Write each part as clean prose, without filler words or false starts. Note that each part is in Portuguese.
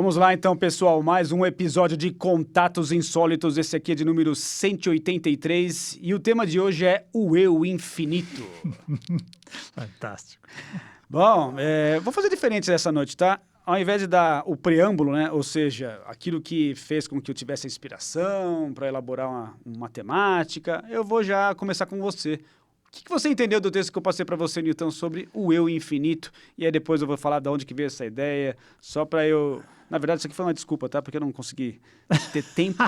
Vamos lá então, pessoal, mais um episódio de Contatos Insólitos, esse aqui é de número 183 e o tema de hoje é o eu infinito. Fantástico. Bom, vou fazer diferente dessa noite, tá? Ao invés de dar o preâmbulo, né, ou seja, aquilo que fez com que eu tivesse a inspiração para elaborar uma temática, eu vou já começar com você. O que você entendeu do texto que eu passei para você, Newton, sobre o eu infinito? E aí depois eu vou falar de onde que veio essa ideia, só para eu... Na verdade, isso aqui foi uma desculpa, tá? Porque eu não consegui ter tempo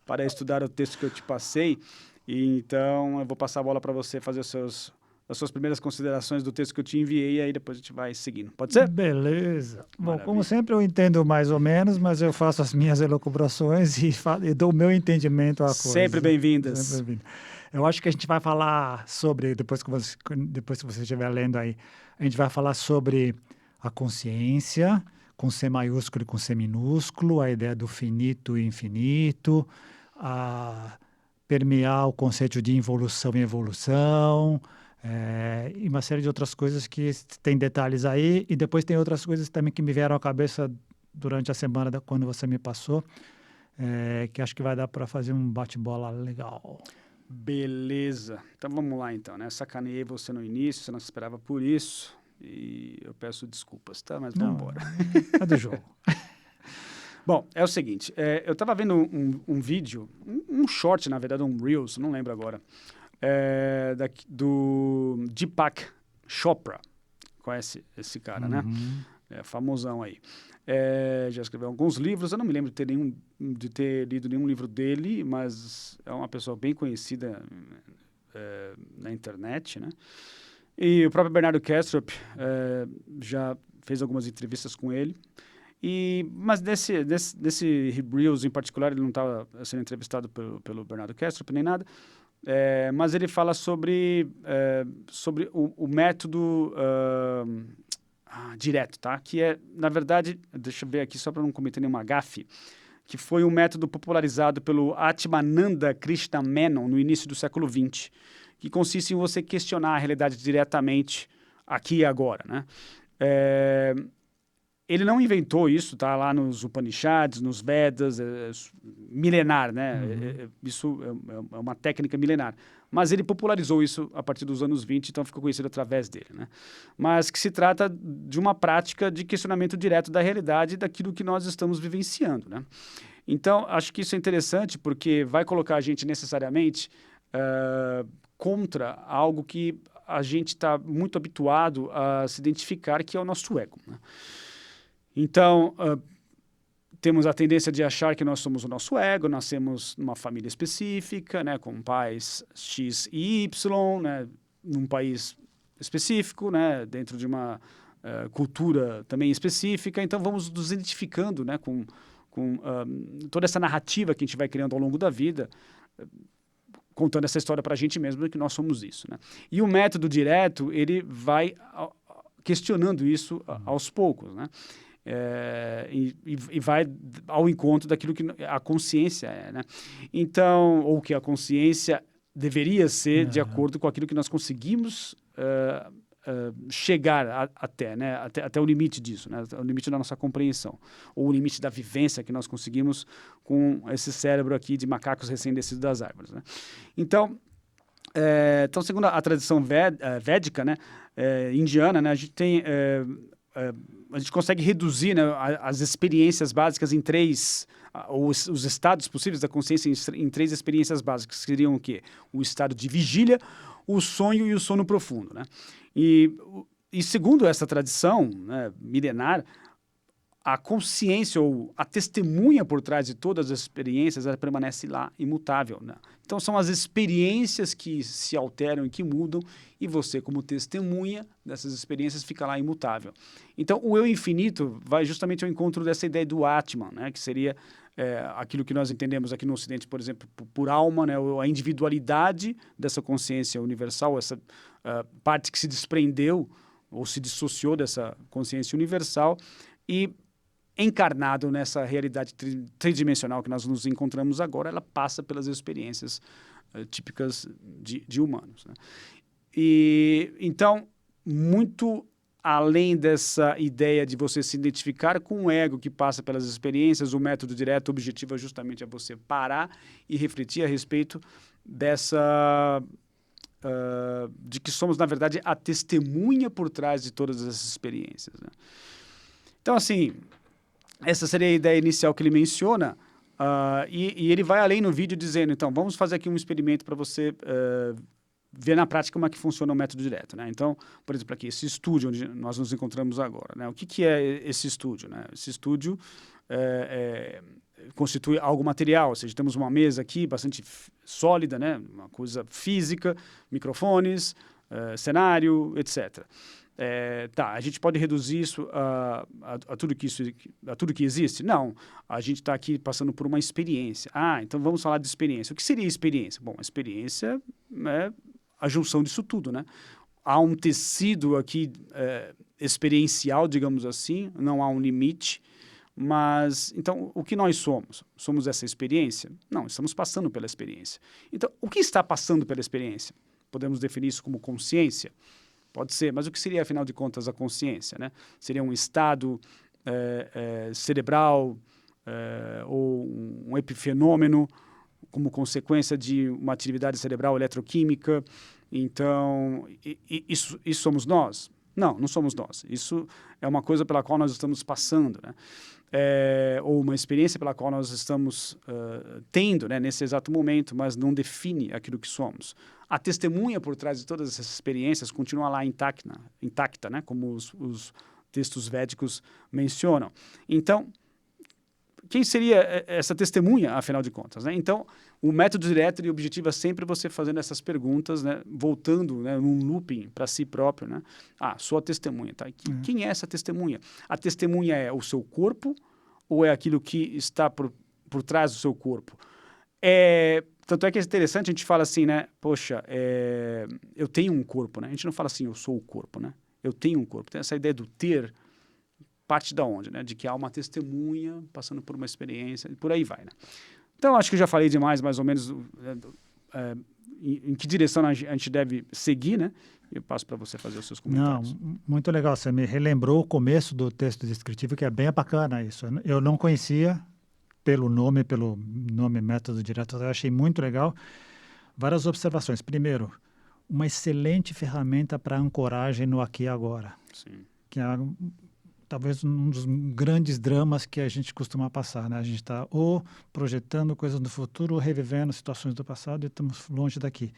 para estudar o texto que eu te passei. E então, eu vou passar a bola para você fazer as suas primeiras considerações do texto que eu te enviei, e aí depois a gente vai seguindo. Pode ser? Beleza. Maravilha. Bom, como sempre eu entendo mais ou menos, mas eu faço as minhas elucubrações e dou o meu entendimento à coisa. Sempre bem-vindas. Sempre bem-vindo. Eu acho que a gente vai falar sobre, depois que você estiver lendo aí, a gente vai falar sobre a consciência, com C maiúsculo e com C minúsculo, a ideia do finito e infinito, a permear o conceito de involução e evolução, e uma série de outras coisas que tem detalhes aí, e depois tem outras coisas também que me vieram à cabeça durante a semana quando você me passou, que acho que vai dar para fazer um bate-bola legal. Beleza. Então vamos lá então, né? Sacaneei você no início, você não esperava por isso, e eu peço desculpas, tá? Mas vamos embora. É do jogo. Bom, é o seguinte, eu estava vendo um vídeo, um short, na verdade, um Reels, não lembro agora, do Deepak Chopra. Conhece esse cara, né? Famosão aí. Já escreveu alguns livros, eu não me lembro de ter lido nenhum livro dele, mas é uma pessoa bem conhecida na internet, né? E o próprio Bernardo Kastrup já fez algumas entrevistas com ele. Mas nesse Reels em particular, ele não estava sendo entrevistado pelo Bernardo Kastrup nem nada, mas ele fala sobre o método direto, tá? Que é, na verdade, deixa eu ver aqui só para não cometer nenhuma gafe, que foi um método popularizado pelo Atmananda Krishnamenon no início do século XX, que consiste em você questionar a realidade diretamente aqui e agora, né? Ele não inventou isso, tá lá nos Upanishads, nos Vedas, milenar, né? Isso é uma técnica milenar. Mas ele popularizou isso a partir dos anos 20, então ficou conhecido através dele, né? Mas que se trata de uma prática de questionamento direto da realidade daquilo que nós estamos vivenciando, né? Então, acho que isso é interessante porque vai colocar a gente necessariamente contra algo que a gente está muito habituado a se identificar, que é o nosso ego, né? Então, temos a tendência de achar que nós somos o nosso ego, nascemos numa família específica, né, com pais X e Y, né, num país específico, né, dentro de uma cultura também específica. Então, vamos nos identificando, né, com toda essa narrativa que a gente vai criando ao longo da vida, contando essa história para a gente mesmo, que nós somos isso, né? E o método direto, ele vai questionando isso aos poucos, né? E vai ao encontro daquilo que a consciência é, né? Então, ou que a consciência deveria ser de acordo com aquilo que nós conseguimos chegar até, né? Até o limite disso, né? O limite da nossa compreensão, ou o limite da vivência que nós conseguimos com esse cérebro aqui de macacos recém-descidos das árvores, né? Então, segundo a tradição védica, né, indiana, né, a gente tem... a gente consegue reduzir, né, as experiências básicas em três, os estados possíveis da consciência em três experiências básicas, que seriam o quê? O estado de vigília, o sonho e o sono profundo, né? E segundo essa tradição, né, milenar, a consciência ou a testemunha por trás de todas as experiências, ela permanece lá imutável, né? Então são as experiências que se alteram e que mudam, e você, como testemunha dessas experiências, fica lá imutável. Então o eu infinito vai justamente ao encontro dessa ideia do Atman, né? Que seria aquilo que nós entendemos aqui no Ocidente, por exemplo, por alma, né? A individualidade dessa consciência universal, essa parte que se desprendeu ou se dissociou dessa consciência universal e encarnado nessa realidade tridimensional que nós nos encontramos agora, ela passa pelas experiências típicas de humanos, né? E então, muito além dessa ideia de você se identificar com o ego que passa pelas experiências, o método direto, o objetivo é justamente você parar e refletir a respeito dessa... de que somos, na verdade, a testemunha por trás de todas essas experiências, né? Então, assim, essa seria a ideia inicial que ele menciona, e ele vai além no vídeo dizendo, então, vamos fazer aqui um experimento para você ver na prática como é que funciona o método direto, né? Então, por exemplo, aqui, esse estúdio onde nós nos encontramos agora, né? O que é esse estúdio, né? Esse estúdio constitui algo material, ou seja, temos uma mesa aqui bastante sólida, né? Uma coisa física, microfones, cenário, etc. A gente pode reduzir isso a tudo que existe? Não, a gente está aqui passando por uma experiência. Então vamos falar de experiência. O que seria experiência? Bom, a experiência é a junção disso tudo, né? Há um tecido aqui experiencial, digamos assim, não há um limite. Mas, então, o que nós somos? Somos essa experiência? Não, estamos passando pela experiência. Então, o que está passando pela experiência? Podemos definir isso como consciência? Pode ser, mas o que seria, afinal de contas, a consciência, né? Seria um estado cerebral ou um epifenômeno como consequência de uma atividade cerebral eletroquímica? Então, isso somos nós? Não, não somos nós. Isso é uma coisa pela qual nós estamos passando, né? Ou uma experiência pela qual nós estamos tendo, né, nesse exato momento, mas não define aquilo que somos. A testemunha por trás de todas essas experiências continua lá intacta, né, como os textos védicos mencionam. Então, quem seria essa testemunha, afinal de contas, né? Então, o método direto e objetivo é sempre você fazendo essas perguntas, né? Voltando, né, num looping para si próprio, né? Sou a testemunha, tá? Quem é essa testemunha? A testemunha é o seu corpo ou é aquilo que está por trás do seu corpo? Tanto é que é interessante, a gente fala assim, né? Poxa, eu tenho um corpo, né? A gente não fala assim, eu sou o corpo, né? Eu tenho um corpo. Tem essa ideia do ter... parte da onde, né? De que há uma testemunha passando por uma experiência, e por aí vai, né? Então, acho que eu já falei demais, mais ou menos, em que direção a gente deve seguir, né? Eu passo para você fazer os seus comentários. Não, muito legal. Você me relembrou o começo do texto descritivo, que é bem bacana isso. Eu não conhecia pelo nome método direto, eu achei muito legal. Várias observações. Primeiro, uma excelente ferramenta para ancoragem no aqui e agora. Sim. Que é talvez um dos grandes dramas que a gente costuma passar, né? A gente está ou projetando coisas do futuro ou revivendo situações do passado e estamos longe daqui.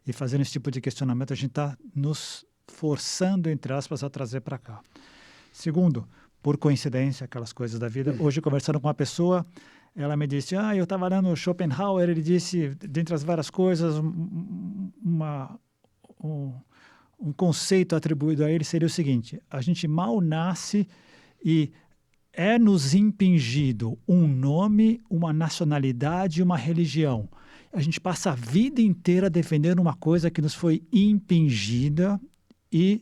E fazendo esse tipo de questionamento, a gente está nos forçando, entre aspas, a trazer para cá. Segundo, por coincidência, aquelas coisas da vida. Hoje, conversando com uma pessoa, ela me disse, eu estava lendo Schopenhauer, ele disse, dentre as várias coisas, um conceito atribuído a ele seria o seguinte: a gente mal nasce e é-nos impingido um nome, uma nacionalidade e uma religião. A gente passa a vida inteira defendendo uma coisa que nos foi impingida e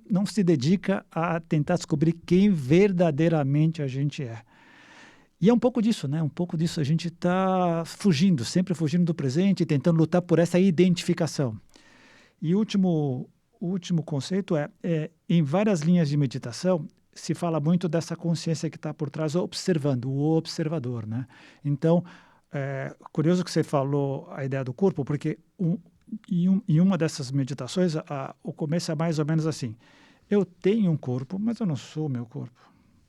não se dedica a tentar descobrir quem verdadeiramente a gente é. E é um pouco disso, né? Um pouco disso. A gente está fugindo, sempre fugindo do presente, tentando lutar por essa identificação. E o último conceito em várias linhas de meditação, se fala muito dessa consciência que está por trás, observando, o observador, né? Então, curioso que você falou a ideia do corpo, porque em uma dessas meditações, o começo é mais ou menos assim: eu tenho um corpo, mas eu não sou o meu corpo.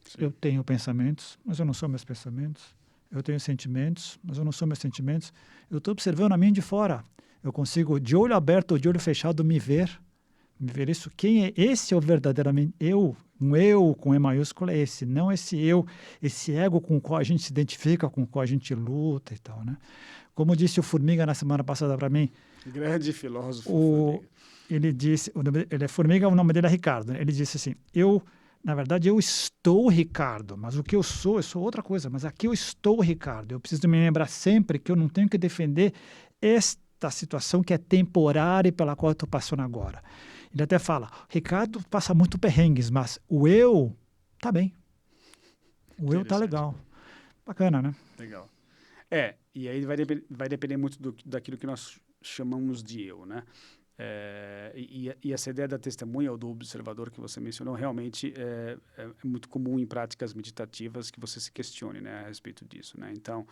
Sim. Eu tenho pensamentos, mas eu não sou meus pensamentos. Eu tenho sentimentos, mas eu não sou meus sentimentos. Eu estou observando a mim de fora. Eu consigo, de olho aberto ou de olho fechado, me ver isso. Quem é esse? É o verdadeiramente eu. Um eu com E maiúsculo é esse, não esse eu, esse ego com o qual a gente se identifica, com o qual a gente luta e tal, né? Como disse o Formiga na semana passada para mim. Grande filósofo. Ele disse, ele é Formiga, o nome dele é Ricardo. Né? Ele disse assim: na verdade, eu estou Ricardo, mas o que eu sou outra coisa. Mas aqui eu estou Ricardo. Eu preciso me lembrar sempre que eu não tenho que defender esta situação que é temporária e pela qual eu estou passando agora. Ele até fala, Ricardo passa muito perrengues, mas o eu tá bem. O eu tá legal. Bacana, né? Legal. E aí vai depender muito daquilo que nós chamamos de eu, né? E essa ideia da testemunha ou do observador que você mencionou realmente é muito comum em práticas meditativas que você se questione, né, a respeito disso, né? Então,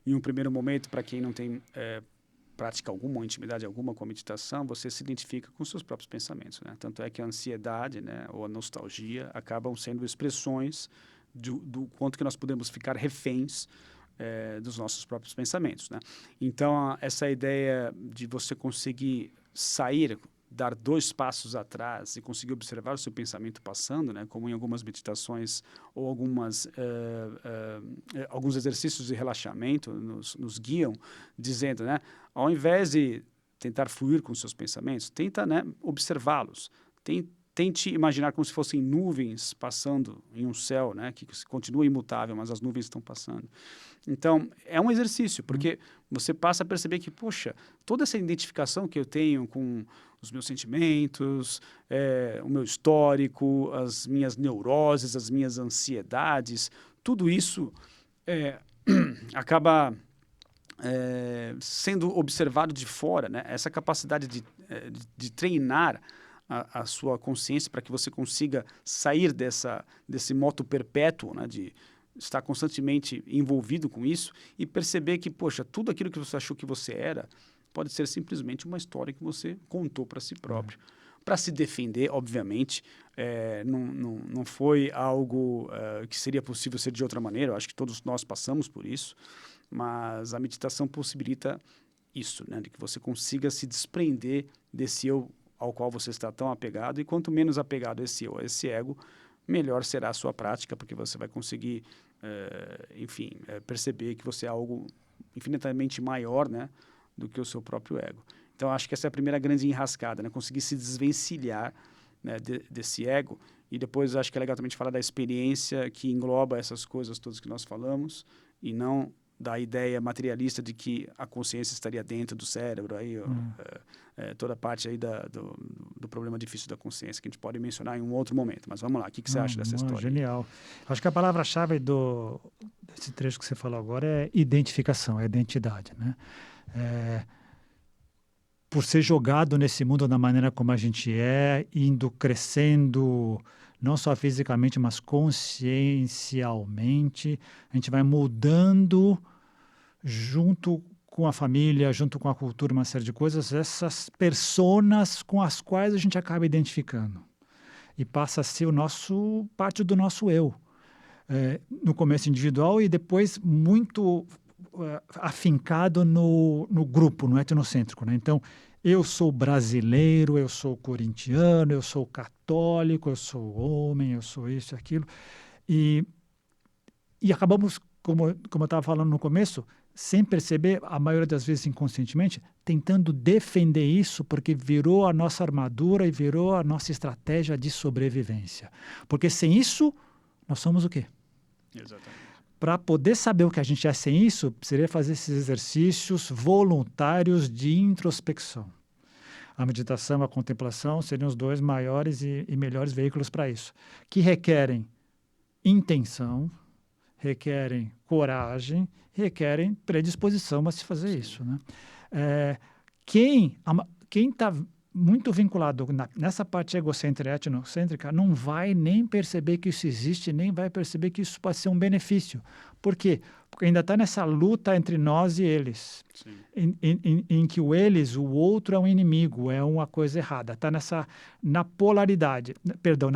em um primeiro momento, para quem não tem prática alguma ou intimidade alguma com a meditação, você se identifica com seus próprios pensamentos, né? Tanto é que a ansiedade, né, ou a nostalgia acabam sendo expressões do quanto que nós podemos ficar reféns dos nossos próprios pensamentos, né? Então, essa ideia de você conseguir sair, dar 2 passos atrás e conseguir observar o seu pensamento passando, né? Como em algumas meditações ou alguns exercícios de relaxamento nos guiam, dizendo, né? Ao invés de tentar fluir com os seus pensamentos, tenta, né, observá-los. Tente imaginar como se fossem nuvens passando em um céu, né, que continua imutável, mas as nuvens estão passando. Então, é um exercício, porque você passa a perceber que, poxa, toda essa identificação que eu tenho com os meus sentimentos, o meu histórico, as minhas neuroses, as minhas ansiedades, tudo isso acaba sendo observado de fora, né? Essa capacidade de treinar a sua consciência para que você consiga sair desse moto perpétuo, né, de estar constantemente envolvido com isso e perceber que, poxa, tudo aquilo que você achou que você era pode ser simplesmente uma história que você contou para si próprio. Para se defender, obviamente, não foi algo que seria possível ser de outra maneira. Eu acho que todos nós passamos por isso, mas a meditação possibilita isso, né, de que você consiga se desprender desse eu ao qual você está tão apegado, e quanto menos apegado esse eu, esse ego, melhor será a sua prática, porque você vai conseguir, perceber que você é algo infinitamente maior, né, do que o seu próprio ego. Então, acho que essa é a primeira grande enrascada, né, conseguir se desvencilhar, né, desse ego, e depois acho que é legal também falar da experiência que engloba essas coisas todas que nós falamos, e não da ideia materialista de que a consciência estaria dentro do cérebro, aí, toda a parte aí do problema difícil da consciência, que a gente pode mencionar em um outro momento. Mas vamos lá, o que você acha dessa história? Genial. Acho que a palavra-chave desse trecho que você falou agora é identificação, é identidade, né? Por ser jogado nesse mundo da maneira como a gente indo crescendo, não só fisicamente, mas consciencialmente, a gente vai mudando junto com a família, junto com a cultura, uma série de coisas, essas personas com as quais a gente acaba identificando. E passa a ser parte do nosso eu. No começo individual e depois muito afincado no grupo, no etnocêntrico, né? Então, eu sou brasileiro, eu sou corintiano, eu sou católico, eu sou homem, eu sou isso e aquilo. E acabamos, como eu estava falando no começo, sem perceber, a maioria das vezes inconscientemente, tentando defender isso porque virou a nossa armadura e virou a nossa estratégia de sobrevivência. Porque sem isso, nós somos o quê? Exatamente. Para poder saber o que a gente é sem isso, precisaria fazer esses exercícios voluntários de introspecção. A meditação e a contemplação seriam os 2 maiores e melhores veículos para isso, que requerem intenção, requerem coragem, requerem predisposição a se fazer isso, né? Quem está muito vinculado nessa parte egocêntrica e etnocêntrica não vai nem perceber que isso existe, nem vai perceber que isso pode ser um benefício. Por quê? Porque ainda está nessa luta entre nós e eles, em que o eles, o outro é um inimigo, é uma coisa errada. Está na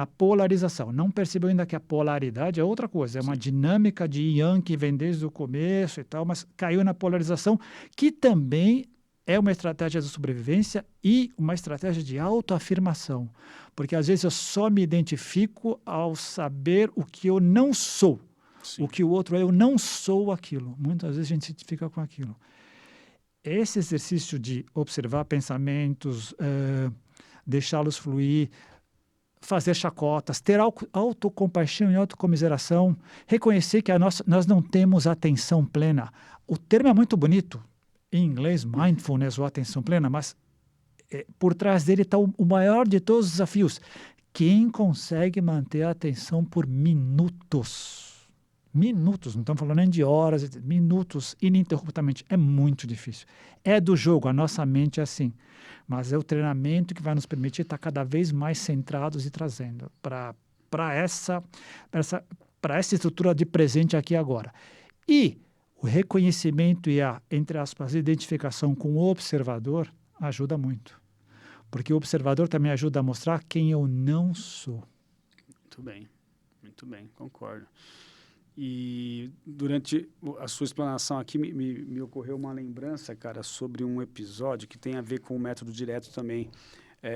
polarização. Não percebeu ainda que a polaridade é outra coisa, é uma dinâmica de yang que vem desde o começo e tal, mas caiu na polarização, que também é uma estratégia de sobrevivência e uma estratégia de autoafirmação. Porque às vezes eu só me identifico ao saber o que eu não sou. Sim. O que o outro é, eu não sou aquilo. Muitas vezes a gente se identifica com aquilo. Esse exercício de observar pensamentos, deixá-los fluir, fazer chacotas, ter autocompaixão e autocomiseração, reconhecer que nós não temos atenção plena. O termo é muito bonito, em inglês, mindfulness ou atenção plena, mas por trás dele está o maior de todos os desafios. Quem consegue manter a atenção por minutos? Minutos, não estamos falando nem de horas, minutos ininterruptamente. É muito difícil. É do jogo, a nossa mente é assim. Mas é o treinamento que vai nos permitir estar cada vez mais centrados e trazendo para essa estrutura de presente aqui e agora. E o reconhecimento e a, entre aspas, identificação com o observador ajuda muito. Porque o observador também ajuda a mostrar quem eu não sou. Muito bem, concordo. E durante a sua explanação aqui me ocorreu uma lembrança, cara, sobre um episódio que tem a ver com o método direto também.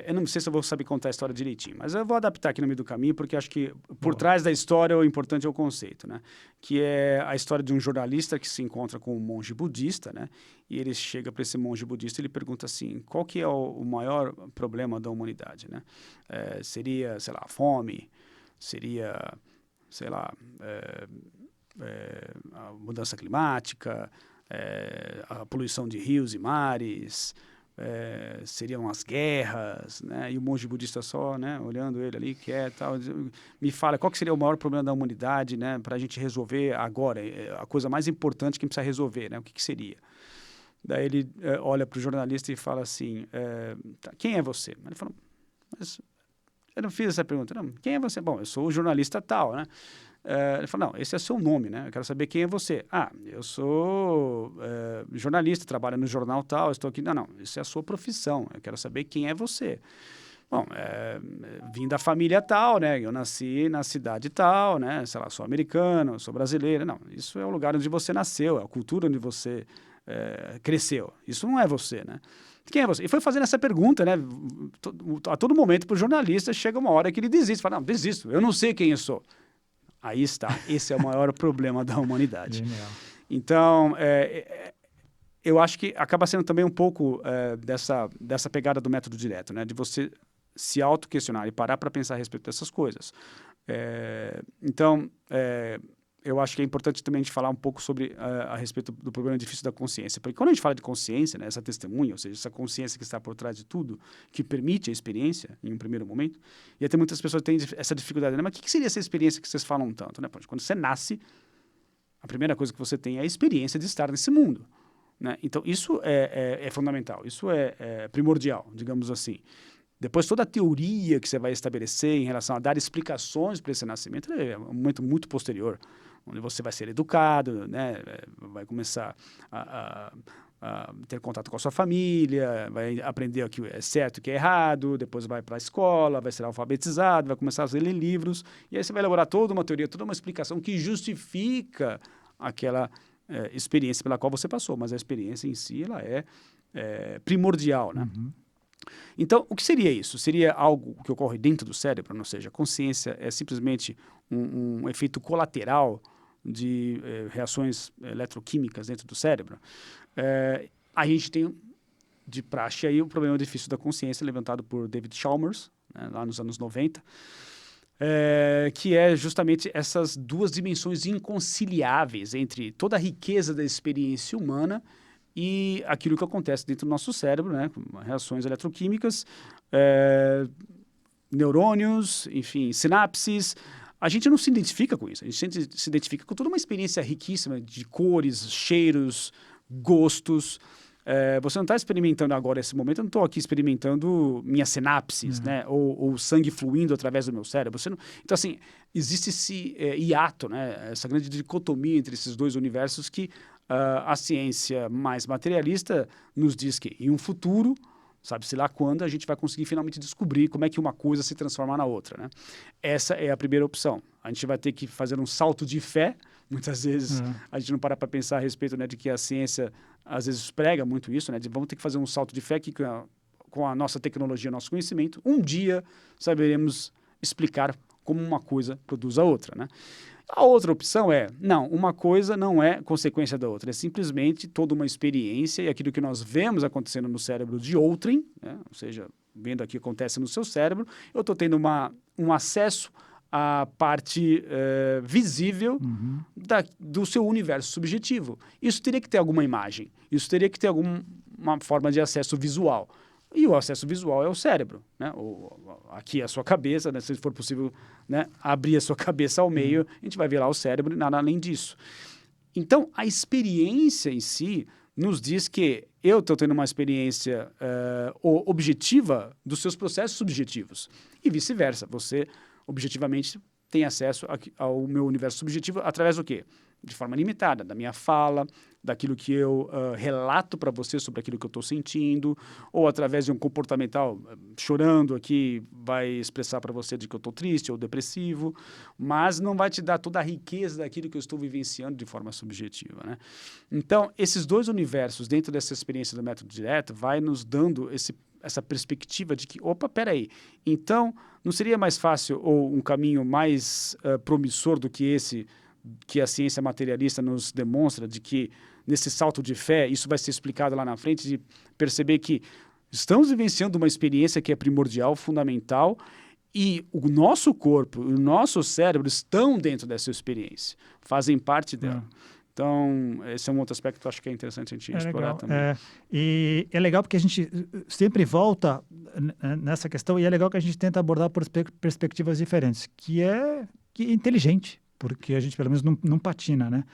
Eu não sei se eu vou saber contar a história direitinho, mas eu vou adaptar aqui no meio do caminho, porque acho que por trás da história o importante é o conceito, né? Que é a história de um jornalista que se encontra com um monge budista, né? E ele chega para esse monge budista e ele pergunta assim, qual que é o maior problema da humanidade, né? Seria, sei lá, a fome, seria, sei lá, a mudança climática, a poluição de rios e mares, seriam as guerras, né? E o monge budista só, né, olhando ele ali, quieto, tal, me fala qual que seria o maior problema da humanidade, né, para a gente resolver agora, a coisa mais importante que a gente precisa resolver, né, o que seria? Daí ele olha para o jornalista e fala assim, quem é você? Ele fala, mas eu não fiz essa pergunta. Não, quem é você? Bom, eu sou o jornalista tal, né? Ele falou, não, esse é seu nome, né? Eu quero saber quem é você. Ah, eu sou jornalista, trabalho no jornal tal, estou aqui. Não, isso é a sua profissão. Eu quero saber quem é você. Bom, vim da família tal, né? Eu nasci na cidade tal, né? Sei lá, sou americano, sou brasileiro. Não, isso é o lugar onde você nasceu, é a cultura onde você cresceu. Isso não é você, né? Quem é você? E foi fazendo essa pergunta, né? A todo momento para o jornalista, chega uma hora que ele desiste. Fala, não, desisto, eu não sei quem eu sou. Aí está, esse é o maior problema da humanidade. Genial. Então, eu acho que acaba sendo também um pouco dessa pegada do método direto, né? De você se auto-questionar e parar para pensar a respeito dessas coisas. Então, eu acho que é importante também a gente falar um pouco sobre a respeito do problema difícil da consciência. Porque quando a gente fala de consciência, né, essa testemunha, ou seja, essa consciência que está por trás de tudo, que permite a experiência em um primeiro momento, e até muitas pessoas têm essa dificuldade, né? Mas o que seria essa experiência que vocês falam tanto? Né? Quando você nasce, a primeira coisa que você tem é a experiência de estar nesse mundo. Né? Então, isso é fundamental, isso é primordial, digamos assim. Depois, toda a teoria que você vai estabelecer em relação a dar explicações para esse nascimento é um momento muito posterior, onde você vai ser educado, né? Vai começar a ter contato com a sua família, vai aprender o que é certo e o que é errado, depois vai para a escola, vai ser alfabetizado, vai começar a ler livros, e aí você vai elaborar toda uma teoria, toda uma explicação que justifica aquela experiência pela qual você passou, mas a experiência em si ela é primordial, né? Uhum. Então, o que seria isso? Seria algo que ocorre dentro do cérebro, ou seja, a consciência é simplesmente um efeito colateral de reações eletroquímicas dentro do cérebro? A gente tem, de praxe, aí, o problema difícil da consciência, levantado por David Chalmers, né, lá nos anos 90, que é justamente essas duas dimensões inconciliáveis entre toda a riqueza da experiência humana e aquilo que acontece dentro do nosso cérebro, né, com reações eletroquímicas, neurônios, enfim, sinapses. A gente não se identifica com isso, a gente se identifica com toda uma experiência riquíssima de cores, cheiros, gostos. Você não está experimentando agora esse momento, eu não estou aqui experimentando minhas sinapses, né, ou sangue fluindo através do meu cérebro. Então, assim, existe esse hiato, né, essa grande dicotomia entre esses dois universos que a ciência mais materialista nos diz que em um futuro, sabe-se lá quando, a gente vai conseguir finalmente descobrir como é que uma coisa se transforma na outra, né? Essa é a primeira opção. A gente vai ter que fazer um salto de fé. Muitas vezes a gente não para pensar a respeito, né, de que a ciência às vezes prega muito isso, né? De vamos ter que fazer um salto de fé que com a nossa tecnologia, nosso conhecimento, um dia saberemos explicar como uma coisa produz a outra, né? A outra opção não, uma coisa não é consequência da outra, é simplesmente toda uma experiência e aquilo que nós vemos acontecendo no cérebro de outrem, né? Ou seja, vendo aqui o que acontece no seu cérebro, eu estou tendo um acesso à parte visível do seu universo subjetivo. Isso teria que ter alguma imagem, isso teria que ter alguma forma de acesso visual. E o acesso visual é o cérebro, né? Aqui é a sua cabeça, né? Se for possível, né, abrir a sua cabeça ao meio, a gente vai ver lá o cérebro e nada além disso. Então, a experiência em si nos diz que eu estou tendo uma experiência objetiva dos seus processos subjetivos. E vice-versa. Você, objetivamente, tem acesso ao meu universo subjetivo através do quê? De forma limitada, da minha fala, daquilo que eu relato para você sobre aquilo que eu estou sentindo, ou através de um comportamental, chorando aqui, vai expressar para você de que eu estou triste ou depressivo, mas não vai te dar toda a riqueza daquilo que eu estou vivenciando de forma subjetiva, né? Então, esses dois universos, dentro dessa experiência do método direto, vai nos dando essa perspectiva de que, opa, peraí, então não seria mais fácil ou um caminho mais promissor do que esse que a ciência materialista nos demonstra, de que nesse salto de fé, isso vai ser explicado lá na frente, de perceber que estamos vivenciando uma experiência que é primordial, fundamental, e o nosso corpo, o nosso cérebro estão dentro dessa experiência, fazem parte dela. Então, esse é um outro aspecto que eu acho que é interessante a gente explorar legal. também. E é legal porque a gente sempre volta nessa questão, e é legal que a gente tenta abordar por perspectivas diferentes, que é inteligente, porque a gente pelo menos não patina, né?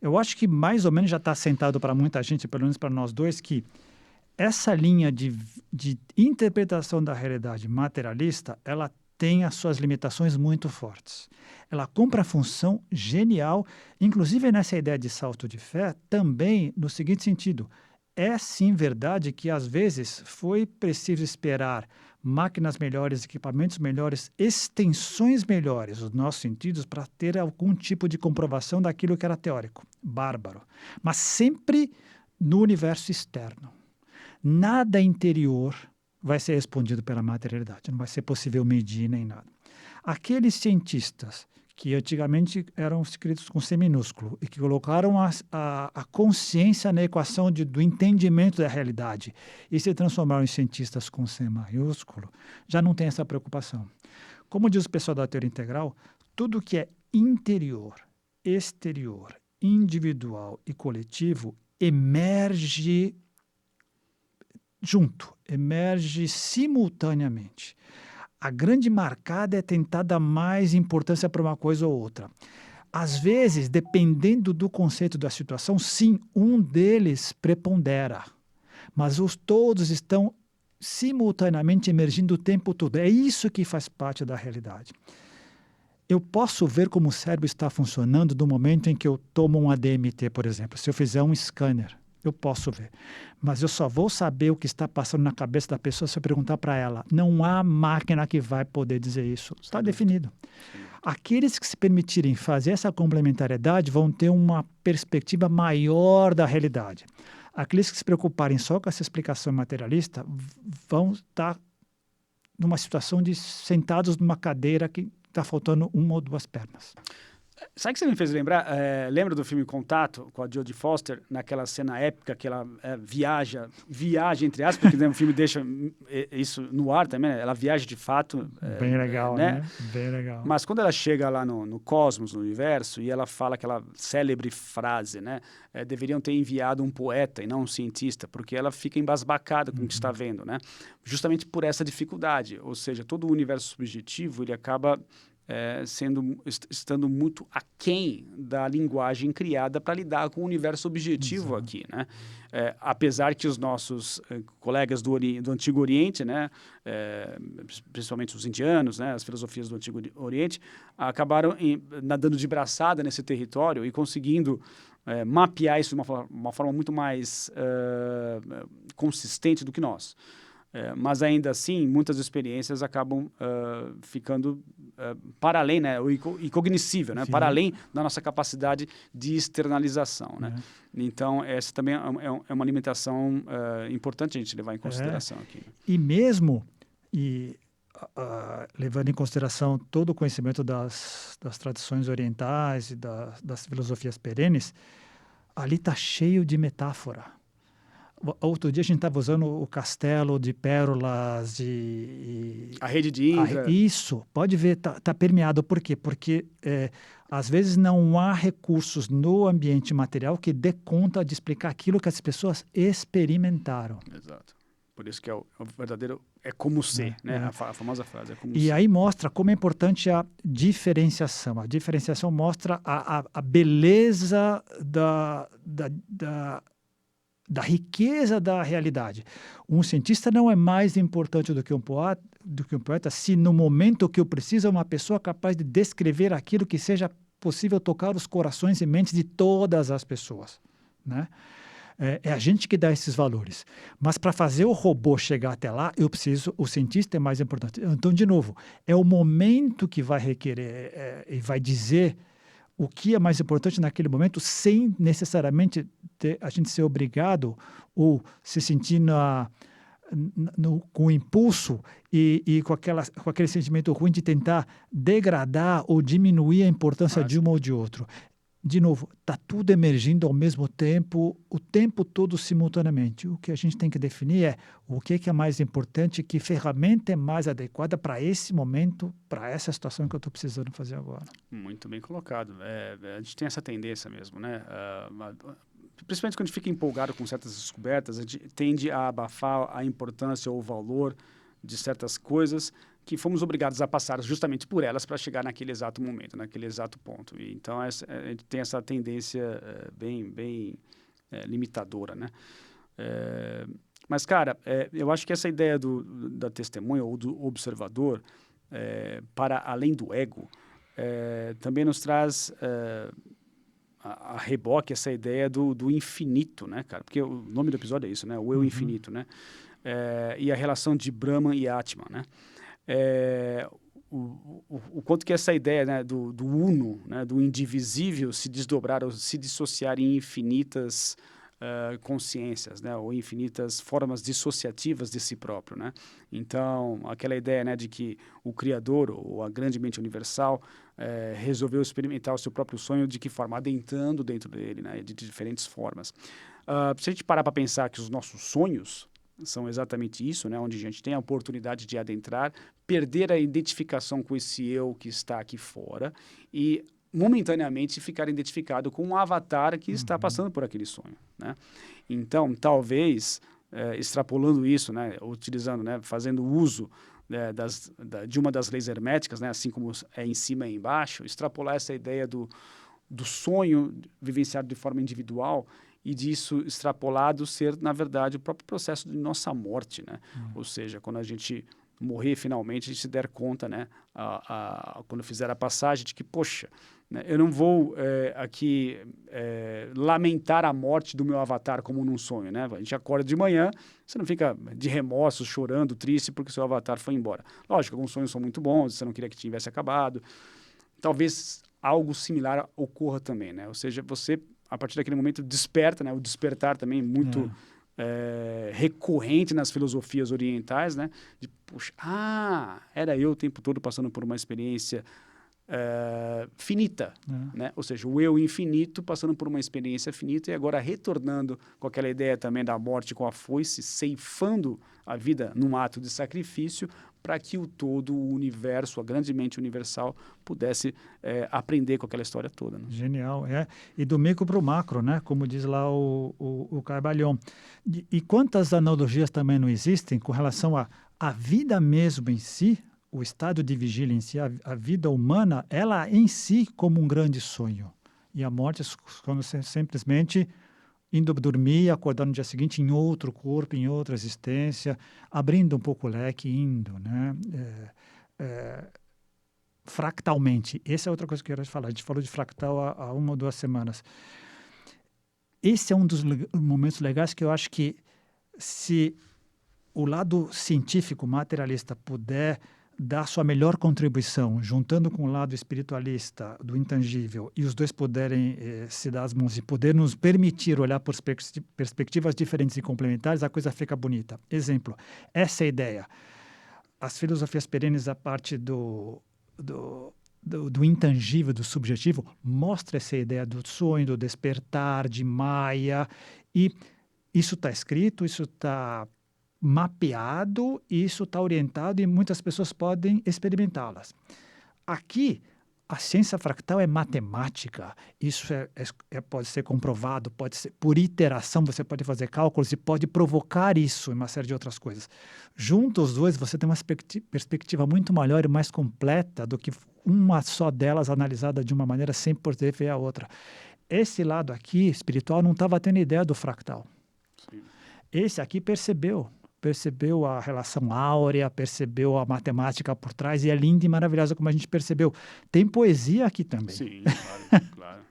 Eu acho que mais ou menos já está assentado para muita gente, pelo menos para nós dois, que essa linha de interpretação da realidade materialista, ela tem as suas limitações muito fortes. Ela cumpre a função genial, inclusive nessa ideia de salto de fé, também no seguinte sentido: é sim verdade que às vezes foi preciso esperar máquinas melhores, equipamentos melhores, extensões melhores dos nossos sentidos para ter algum tipo de comprovação daquilo que era teórico. Bárbaro. Mas sempre no universo externo. Nada interior vai ser respondido pela materialidade. Não vai ser possível medir nem nada. Aqueles cientistas que antigamente eram escritos com C minúsculo e que colocaram a consciência na equação do entendimento da realidade e se transformaram em cientistas com C maiúsculo, já não tem essa preocupação. Como diz o pessoal da teoria integral, tudo que é interior, exterior, individual e coletivo emerge junto, emerge simultaneamente. A grande marcada é tentar dar mais importância para uma coisa ou outra. Às vezes, dependendo do conceito da situação, sim, um deles prepondera. Mas todos estão simultaneamente emergindo o tempo todo. É isso que faz parte da realidade. Eu posso ver como o cérebro está funcionando no momento em que eu tomo um ADMT, por exemplo. Se eu fizer um scanner, eu posso ver. Mas eu só vou saber o que está passando na cabeça da pessoa se eu perguntar para ela. Não há máquina que vai poder dizer isso. Está definido. Aqueles que se permitirem fazer essa complementariedade vão ter uma perspectiva maior da realidade. Aqueles que se preocuparem só com essa explicação materialista vão estar numa situação de sentados numa cadeira que está faltando uma ou duas pernas. Sabe o que você me fez lembrar? Lembra do filme Contato, com a Jodie Foster, naquela cena épica que ela viaja entre aspas, porque o filme deixa isso no ar também, né? Ela viaja de fato. Bem legal, né? Bem legal. Mas quando ela chega lá no cosmos, no universo, e ela fala aquela célebre frase, né? Deveriam ter enviado um poeta e não um cientista, porque ela fica embasbacada com o que está vendo, né? Justamente por essa dificuldade. Ou seja, todo o universo subjetivo, ele acaba estando muito aquém da linguagem criada para lidar com o universo objetivo. Exato. Aqui, né? Apesar que os nossos colegas do Antigo Oriente, né? Principalmente os indianos, né? As filosofias do Antigo Oriente, acabaram nadando de braçada nesse território e conseguindo mapear isso de uma forma muito mais consistente do que nós. Mas ainda assim, muitas experiências acabam ficando para além, né, incognoscível, né, para além da nossa capacidade de externalização, né? Então, essa também é uma limitação importante a gente levar em consideração aqui. E mesmo, levando em consideração todo o conhecimento das tradições orientais e das filosofias perenes, ali está cheio de metáfora. Outro dia a gente estava usando o castelo de pérolas, a rede de Indra. Isso, pode ver, tá permeado. Por quê? Porque às vezes não há recursos no ambiente material que dê conta de explicar aquilo que as pessoas experimentaram. Exato. Por isso que é o verdadeiro é como ser, né? A famosa frase é como ser. E aí mostra como é importante a diferenciação. A diferenciação mostra a beleza da riqueza da realidade. Um cientista não é mais importante do que um poeta se no momento que eu preciso é uma pessoa capaz de descrever aquilo que seja possível tocar os corações e mentes de todas as pessoas, né? É a gente que dá esses valores. Mas para fazer o robô chegar até lá, o cientista é mais importante. Então, de novo, é o momento que vai requerer e vai dizer o que é mais importante naquele momento, sem necessariamente a gente ser obrigado ou se sentir com o impulso e com aquele sentimento ruim de tentar degradar ou diminuir a importância de uma ou de outro. De novo, está tudo emergindo ao mesmo tempo, o tempo todo simultaneamente. O que a gente tem que definir é o que é mais importante, que ferramenta é mais adequada para esse momento, para essa situação que eu estou precisando fazer agora. Muito bem colocado. A gente tem essa tendência mesmo, né? Principalmente quando a gente fica empolgado com certas descobertas, a gente tende a abafar a importância ou o valor de certas coisas que fomos obrigados a passar justamente por elas para chegar naquele exato momento, naquele exato ponto. E, então, a gente tem essa tendência bem limitadora, né? Mas, cara, eu acho que essa ideia da testemunha ou do observador, para além do ego, também nos traz a reboque essa ideia do infinito, né, cara? Porque o nome do episódio é isso, né? O eu infinito, né? E a relação de Brahman e Atman, né? O quanto que essa ideia, né, do uno, né, do indivisível se desdobrar ou se dissociar em infinitas consciências, né, ou infinitas formas dissociativas de si próprio, né? Então, aquela ideia, né, de que o Criador ou a grande mente universal resolveu experimentar o seu próprio sonho, de que forma? Adentrando dentro dele, né, de diferentes formas. Se a gente parar para pensar que os nossos sonhos são exatamente isso, né? Onde a gente tem a oportunidade de adentrar, perder a identificação com esse eu que está aqui fora e momentaneamente ficar identificado com um avatar que está passando por aquele sonho, né? Então, talvez, extrapolando isso, né? Utilizando, né? Fazendo uso de uma das leis herméticas, né? Assim como é em cima e embaixo, extrapolar essa ideia do sonho vivenciado de forma individual e disso extrapolado ser, na verdade, o próprio processo de nossa morte, né? Ou seja, quando a gente morrer finalmente, a gente se der conta, né? Quando fizer a passagem de que, poxa, né, eu não vou aqui lamentar a morte do meu avatar como num sonho, né? A gente acorda de manhã, você não fica de remorso, chorando, triste porque seu avatar foi embora. Lógico, alguns sonhos são muito bons, você não queria que tivesse acabado. Talvez algo similar ocorra também, né? Ou seja, você a partir daquele momento desperta, né? O despertar também muito recorrente nas filosofias orientais, né? De, puxa, era eu o tempo todo passando por uma experiência finita, né? Ou seja, o eu infinito passando por uma experiência finita e agora retornando com aquela ideia também da morte com a foice, ceifando a vida num ato de sacrifício para que o todo, o universo, a grande mente universal pudesse aprender com aquela história toda, né? Genial, E do micro para o macro, né? Como diz lá o Carvalhon. E quantas analogias também não existem com relação à vida mesmo em si, o estado de vigília em si, a vida humana, ela em si como um grande sonho. E a morte, quando você simplesmente indo dormir e acordar no dia seguinte em outro corpo, em outra existência, abrindo um pouco o leque, indo, né? Fractalmente. Essa é outra coisa que eu quero falar. A gente falou de fractal há 1 ou 2 semanas. Esse é um dos momentos legais que eu acho que se o lado científico, materialista, puder dar sua melhor contribuição, juntando com o lado espiritualista, do intangível, e os dois puderem se dar as mãos e poder nos permitir olhar por perspectivas diferentes e complementares, a coisa fica bonita. Exemplo, essa ideia. As filosofias perenes, a parte do intangível, do subjetivo, mostra essa ideia do sonho, do despertar, de Maia, e isso está escrito, isso está mapeado, isso está orientado e muitas pessoas podem experimentá-las. Aqui, A ciência fractal é matemática, isso pode ser comprovado, pode ser por iteração, você pode fazer cálculos e pode provocar isso e uma série de outras coisas. Juntos os dois, você tem uma perspectiva muito maior e mais completa do que uma só delas analisada de uma maneira sem poder ver a outra. Esse lado aqui, espiritual, não estava tendo ideia do fractal. Sim. Esse aqui percebeu a relação áurea, percebeu a matemática por trás, e é linda e maravilhosa como a gente percebeu. Tem poesia aqui também. Sim, claro.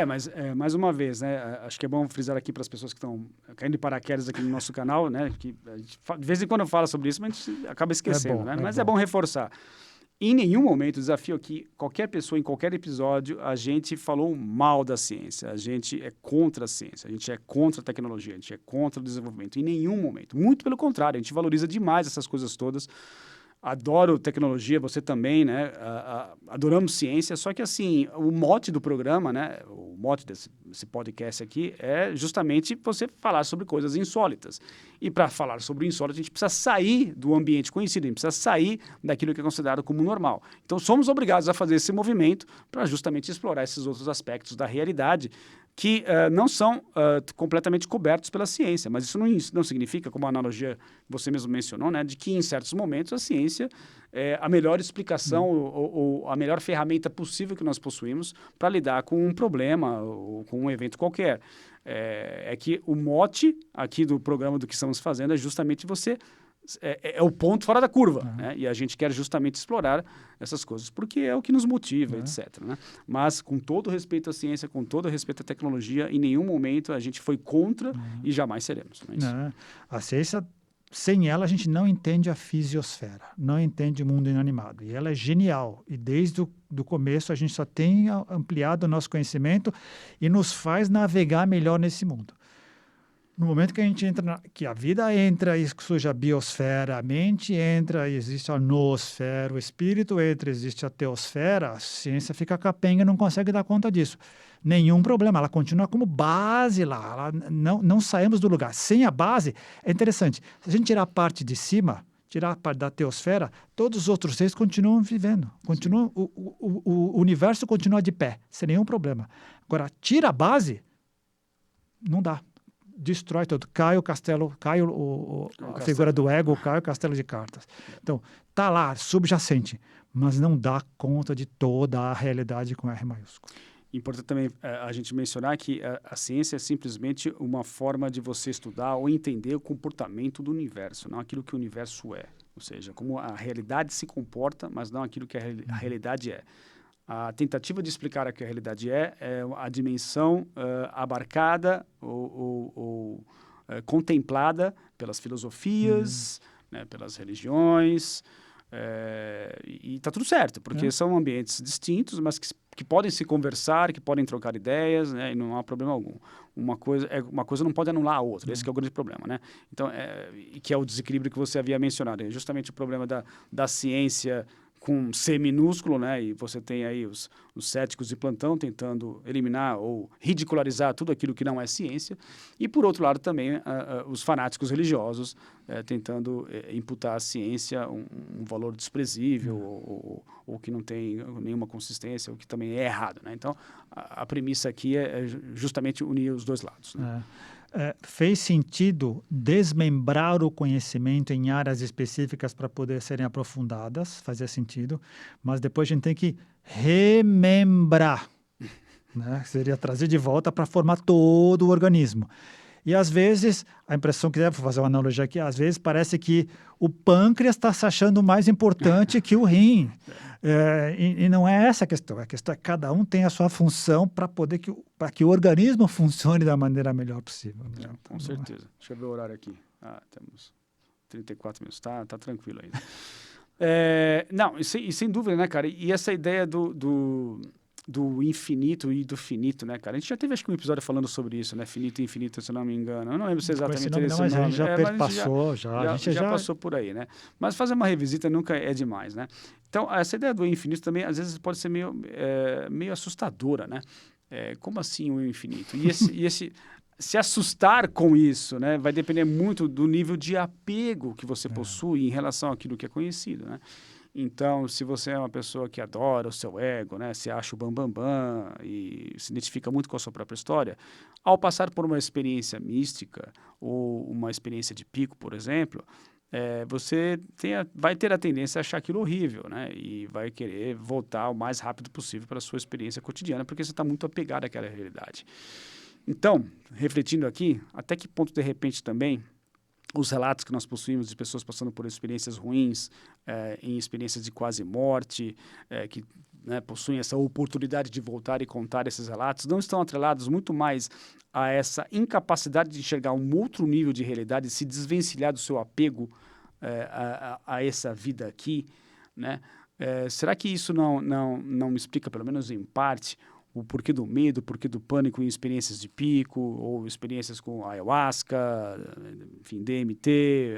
Mas mais uma vez, né? Acho que é bom frisar aqui para as pessoas que estão caindo de paraquedas aqui no nosso canal, né? Que a gente, de vez em quando fala sobre isso, mas a gente acaba esquecendo, né? Mas é bom reforçar. Em nenhum momento, o desafio aqui, qualquer pessoa, em qualquer episódio, a gente falou mal da ciência, a gente é contra a ciência, a gente é contra a tecnologia, a gente é contra o desenvolvimento. Em nenhum momento. Muito pelo contrário, a gente valoriza demais essas coisas todas. Adoro tecnologia, você também, né? Adoramos ciência, só que assim, o mote do programa, né? O mote desse podcast aqui é justamente você falar sobre coisas insólitas. E para falar sobre o insólito, a gente precisa sair do ambiente conhecido, a gente precisa sair daquilo que é considerado como normal. Então, somos obrigados a fazer esse movimento para justamente explorar esses outros aspectos da realidade que não são completamente cobertos pela ciência. Mas isso não significa, como a analogia que você mesmo mencionou, né, de que em certos momentos a ciência é a melhor explicação ou a melhor ferramenta possível que nós possuímos para lidar com um problema ou com um evento qualquer. É que o mote aqui do programa do que estamos fazendo é justamente você... É o ponto fora da curva, né? E a gente quer justamente explorar essas coisas, porque é o que nos motiva, etc. Né? Mas, com todo respeito à ciência, com todo respeito à tecnologia, em nenhum momento a gente foi contra e jamais seremos. Não é isso? A ciência, sem ela, a gente não entende a fisiosfera, não entende o mundo inanimado. E ela é genial. E desde o começo a gente só tem ampliado o nosso conhecimento e nos faz navegar melhor nesse mundo. No momento que a gente entra, que a vida entra e surge a biosfera, a mente entra e existe a noosfera, o espírito entra e existe a teosfera, a ciência fica capenga e não consegue dar conta disso. Nenhum problema, ela continua como base lá, não saímos do lugar. Sem a base, é interessante, se a gente tirar a parte de cima, tirar a parte da teosfera, todos os outros seres continuam vivendo, o universo continua de pé, sem nenhum problema. Agora, tira a base, não dá. Destrói tudo, cai o castelo, cai a figura do ego, cai o castelo de cartas. Então, tá lá, subjacente, mas não dá conta de toda a realidade com R maiúsculo. Importante também a gente mencionar que a ciência é simplesmente uma forma de você estudar ou entender o comportamento do universo, não aquilo que o universo é. Ou seja, como a realidade se comporta, mas não aquilo que a realidade é. A tentativa de explicar o que a realidade é a dimensão abarcada ou contemplada pelas filosofias, né, pelas religiões, e está tudo certo, porque são ambientes distintos, mas que podem se conversar, que podem trocar ideias, né, e não há problema algum. Uma coisa não pode anular a outra, esse que é o grande problema, né? Então, que é o desequilíbrio que você havia mencionado, é justamente o problema da ciência com C minúsculo, né? E você tem aí os céticos de plantão tentando eliminar ou ridicularizar tudo aquilo que não é ciência. E, por outro lado, também os fanáticos religiosos tentando imputar à ciência um valor desprezível ou que não tem nenhuma consistência, ou que também é errado, né? Então, a premissa aqui é justamente unir os dois lados, né? Fez sentido desmembrar o conhecimento em áreas específicas para poder serem aprofundadas, fazia sentido, mas depois a gente tem que remembrar, né? Seria trazer de volta para formar todo o organismo. E às vezes, a impressão que deve fazer uma analogia aqui, às vezes parece que o pâncreas está se achando mais importante que o rim. E não é essa a questão. A questão é que cada um tem a sua função para que o organismo funcione da maneira melhor possível. Né? Com certeza. Deixa eu ver o horário aqui. Temos 34 minutos. Tá tranquilo ainda. Não, e sem dúvida, né, cara? E essa ideia do infinito e do finito, né, cara? A gente já teve, acho que, um episódio falando sobre isso, né? Finito e infinito, se não me engano. Eu não lembro se exatamente esse nome. A gente já perpassou, a gente já passou por aí, né? Mas fazer uma revisita nunca é demais, né? Então, essa ideia do infinito também, às vezes, pode ser meio assustadora, né? Como assim o infinito? E esse se assustar com isso, né? Vai depender muito do nível de apego que você possui em relação àquilo que é conhecido, né? Então, se você é uma pessoa que adora o seu ego, né, se acha o bam e se identifica muito com a sua própria história, ao passar por uma experiência mística ou uma experiência de pico, por exemplo, você vai ter a tendência a achar aquilo horrível, né? E vai querer voltar o mais rápido possível para a sua experiência cotidiana, porque você está muito apegado àquela realidade. Então, refletindo aqui, até que ponto, de repente, também os relatos que nós possuímos de pessoas passando por experiências ruins, em experiências de quase morte, que, né, possuem essa oportunidade de voltar e contar esses relatos, não estão atrelados muito mais a essa incapacidade de enxergar um outro nível de realidade, se desvencilhar do seu apego a essa vida aqui, né? Será que isso não me explica, pelo menos em parte, o porquê do medo, o porquê do pânico em experiências de pico, ou experiências com ayahuasca, enfim, DMT,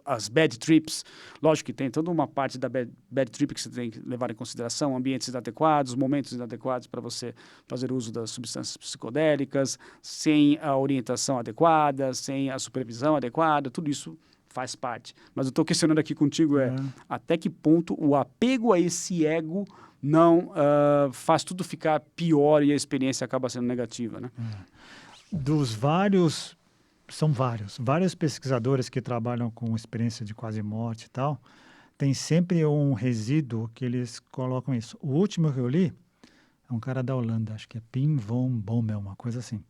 as bad trips? Lógico que tem toda uma parte da bad trip que você tem que levar em consideração, ambientes inadequados, momentos inadequados para você fazer uso das substâncias psicodélicas, sem a orientação adequada, sem a supervisão adequada, tudo isso faz parte. Mas eu estou questionando aqui contigo até que ponto o apego a esse ego não faz tudo ficar pior e a experiência acaba sendo negativa, né? São vários pesquisadores que trabalham com experiência de quase morte e tal, tem sempre um resíduo que eles colocam isso. O último que eu li é um cara da Holanda, acho que é Pim von Bommel, uma coisa assim.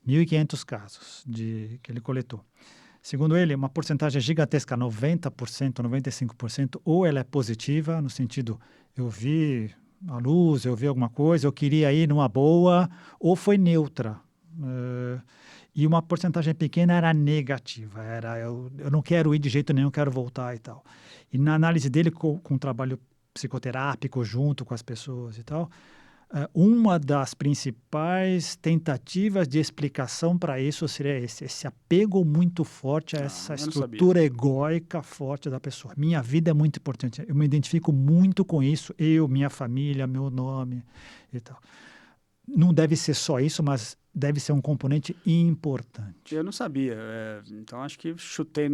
1.500 casos que ele coletou. Segundo ele, uma porcentagem gigantesca, 90%, 95%, ou ela é positiva, no sentido, eu vi a luz, eu vi alguma coisa, eu queria ir numa boa, ou foi neutra. E uma porcentagem pequena era negativa, eu não quero ir de jeito nenhum, quero voltar e tal. E na análise dele, com o trabalho psicoterápico junto com as pessoas e tal, uma das principais tentativas de explicação para isso seria esse apego muito forte a essa estrutura egóica forte da pessoa. Minha vida é muito importante, eu me identifico muito com isso, minha família, meu nome e tal. Não deve ser só isso, mas deve ser um componente importante. Eu não sabia, então acho que chutei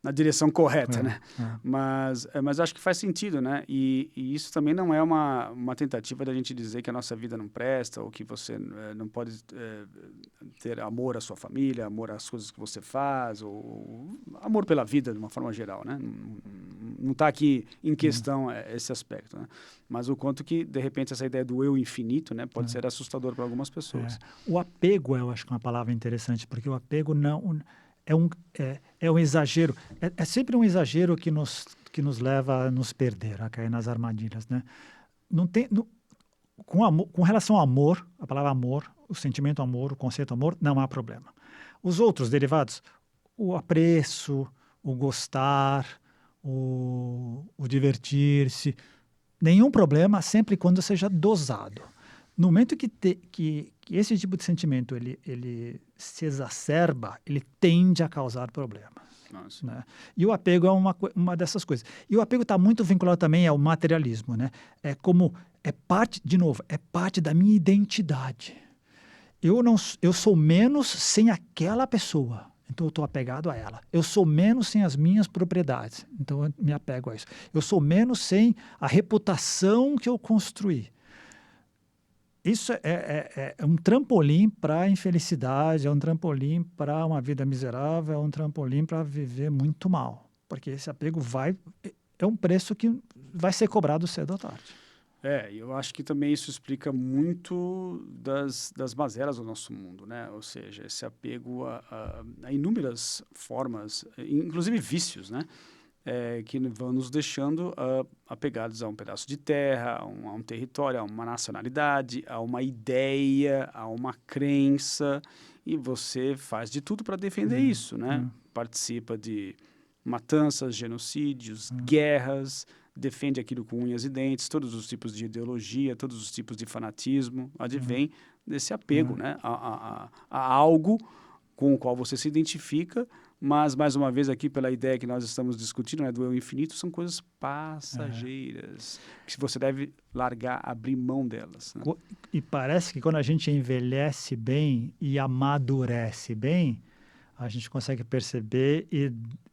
na direção correta, né? Mas acho que faz sentido, né? E isso também não é uma tentativa da gente dizer que a nossa vida não presta ou que você não pode ter amor à sua família, amor às coisas que você faz, ou amor pela vida de uma forma geral, né? Não está aqui em questão esse aspecto, né? Mas o quanto que, de repente, essa ideia do eu infinito, né, pode ser assustador para algumas pessoas. O apego, eu acho que é uma palavra interessante, porque o apego não... É um exagero, é sempre um exagero que nos leva a nos perder, a cair nas armadilhas, né? Com relação ao amor, a palavra amor, o sentimento amor, o conceito amor, não há problema. Os outros derivados, o apreço, o gostar, o divertir-se, nenhum problema, sempre quando seja dosado. No momento que esse tipo de sentimento ele se exacerba, ele tende a causar problemas. Né? E o apego é uma dessas coisas. E o apego está muito vinculado também ao materialismo. Né? É parte da minha identidade. Eu sou menos sem aquela pessoa, então eu estou apegado a ela. Eu sou menos sem as minhas propriedades, então eu me apego a isso. Eu sou menos sem a reputação que eu construí. Isso é um trampolim para a infelicidade, é um trampolim para uma vida miserável, é um trampolim para viver muito mal. Porque esse apego é um preço que vai ser cobrado cedo ou tarde. Eu acho que também isso explica muito das mazelas do nosso mundo, né? Ou seja, esse apego a inúmeras formas, inclusive vícios, né? Que vão nos deixando apegados a um pedaço de terra, a um território, a uma nacionalidade, a uma ideia, a uma crença, e você faz de tudo para defender isso, né? Participa de matanças, genocídios, guerras, defende aquilo com unhas e dentes, todos os tipos de ideologia, todos os tipos de fanatismo, advém desse apego, né? A algo com o qual você se identifica, mas, mais uma vez, aqui pela ideia que nós estamos discutindo, né, do eu infinito, são coisas passageiras, que você deve largar, abrir mão delas. Né? E parece que quando a gente envelhece bem e amadurece bem, a gente consegue perceber e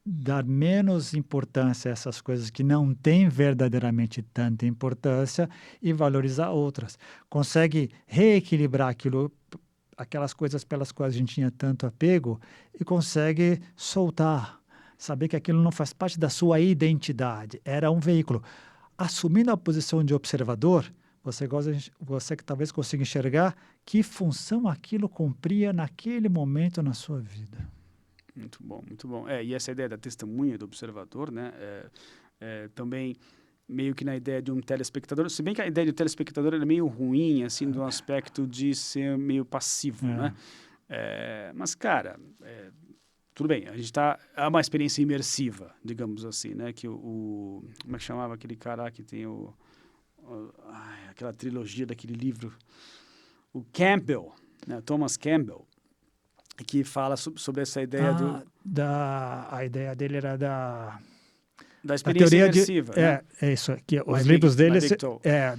dar menos importância a essas coisas que não têm verdadeiramente tanta importância e valorizar outras. Consegue reequilibrar aquelas coisas pelas quais a gente tinha tanto apego e consegue soltar, saber que aquilo não faz parte da sua identidade, era um veículo. Assumindo a posição de observador, você que talvez consiga enxergar que função aquilo cumpria naquele momento na sua vida. Muito bom, muito bom. E essa ideia da testemunha do observador, né? Também meio que na ideia de um telespectador, se bem que a ideia de telespectador é meio ruim, assim, do aspecto de ser meio passivo, né? Mas, cara, tudo bem, a gente é uma experiência imersiva, digamos assim, né? Que como é que chamava aquele cara que tem aquela trilogia daquele livro, o Campbell, né? Thomas Campbell, que fala sobre essa ideia a ideia dele era da experiência imersiva, né? É isso aqui. Os livros dele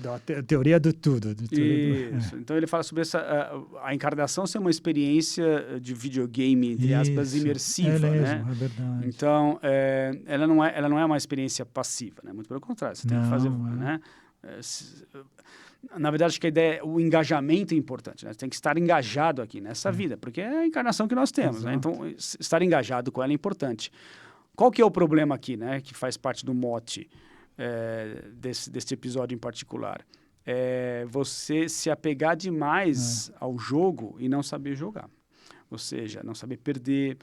da teoria do tudo. Isso. Então ele fala sobre a encarnação ser uma experiência de videogame, entre aspas, imersiva, né? É verdade. Então ela não é uma experiência passiva, né? Muito pelo contrário, você tem que fazer, né? Na verdade, acho que a ideia, o engajamento é importante, né? Você tem que estar engajado aqui nessa vida, porque é a encarnação que nós temos, né? Então, estar engajado com ela é importante. Qual que é o problema aqui, né? Que faz parte do mote desse episódio em particular? Você se apegar demais ao jogo e não saber jogar. Ou seja, não saber perder.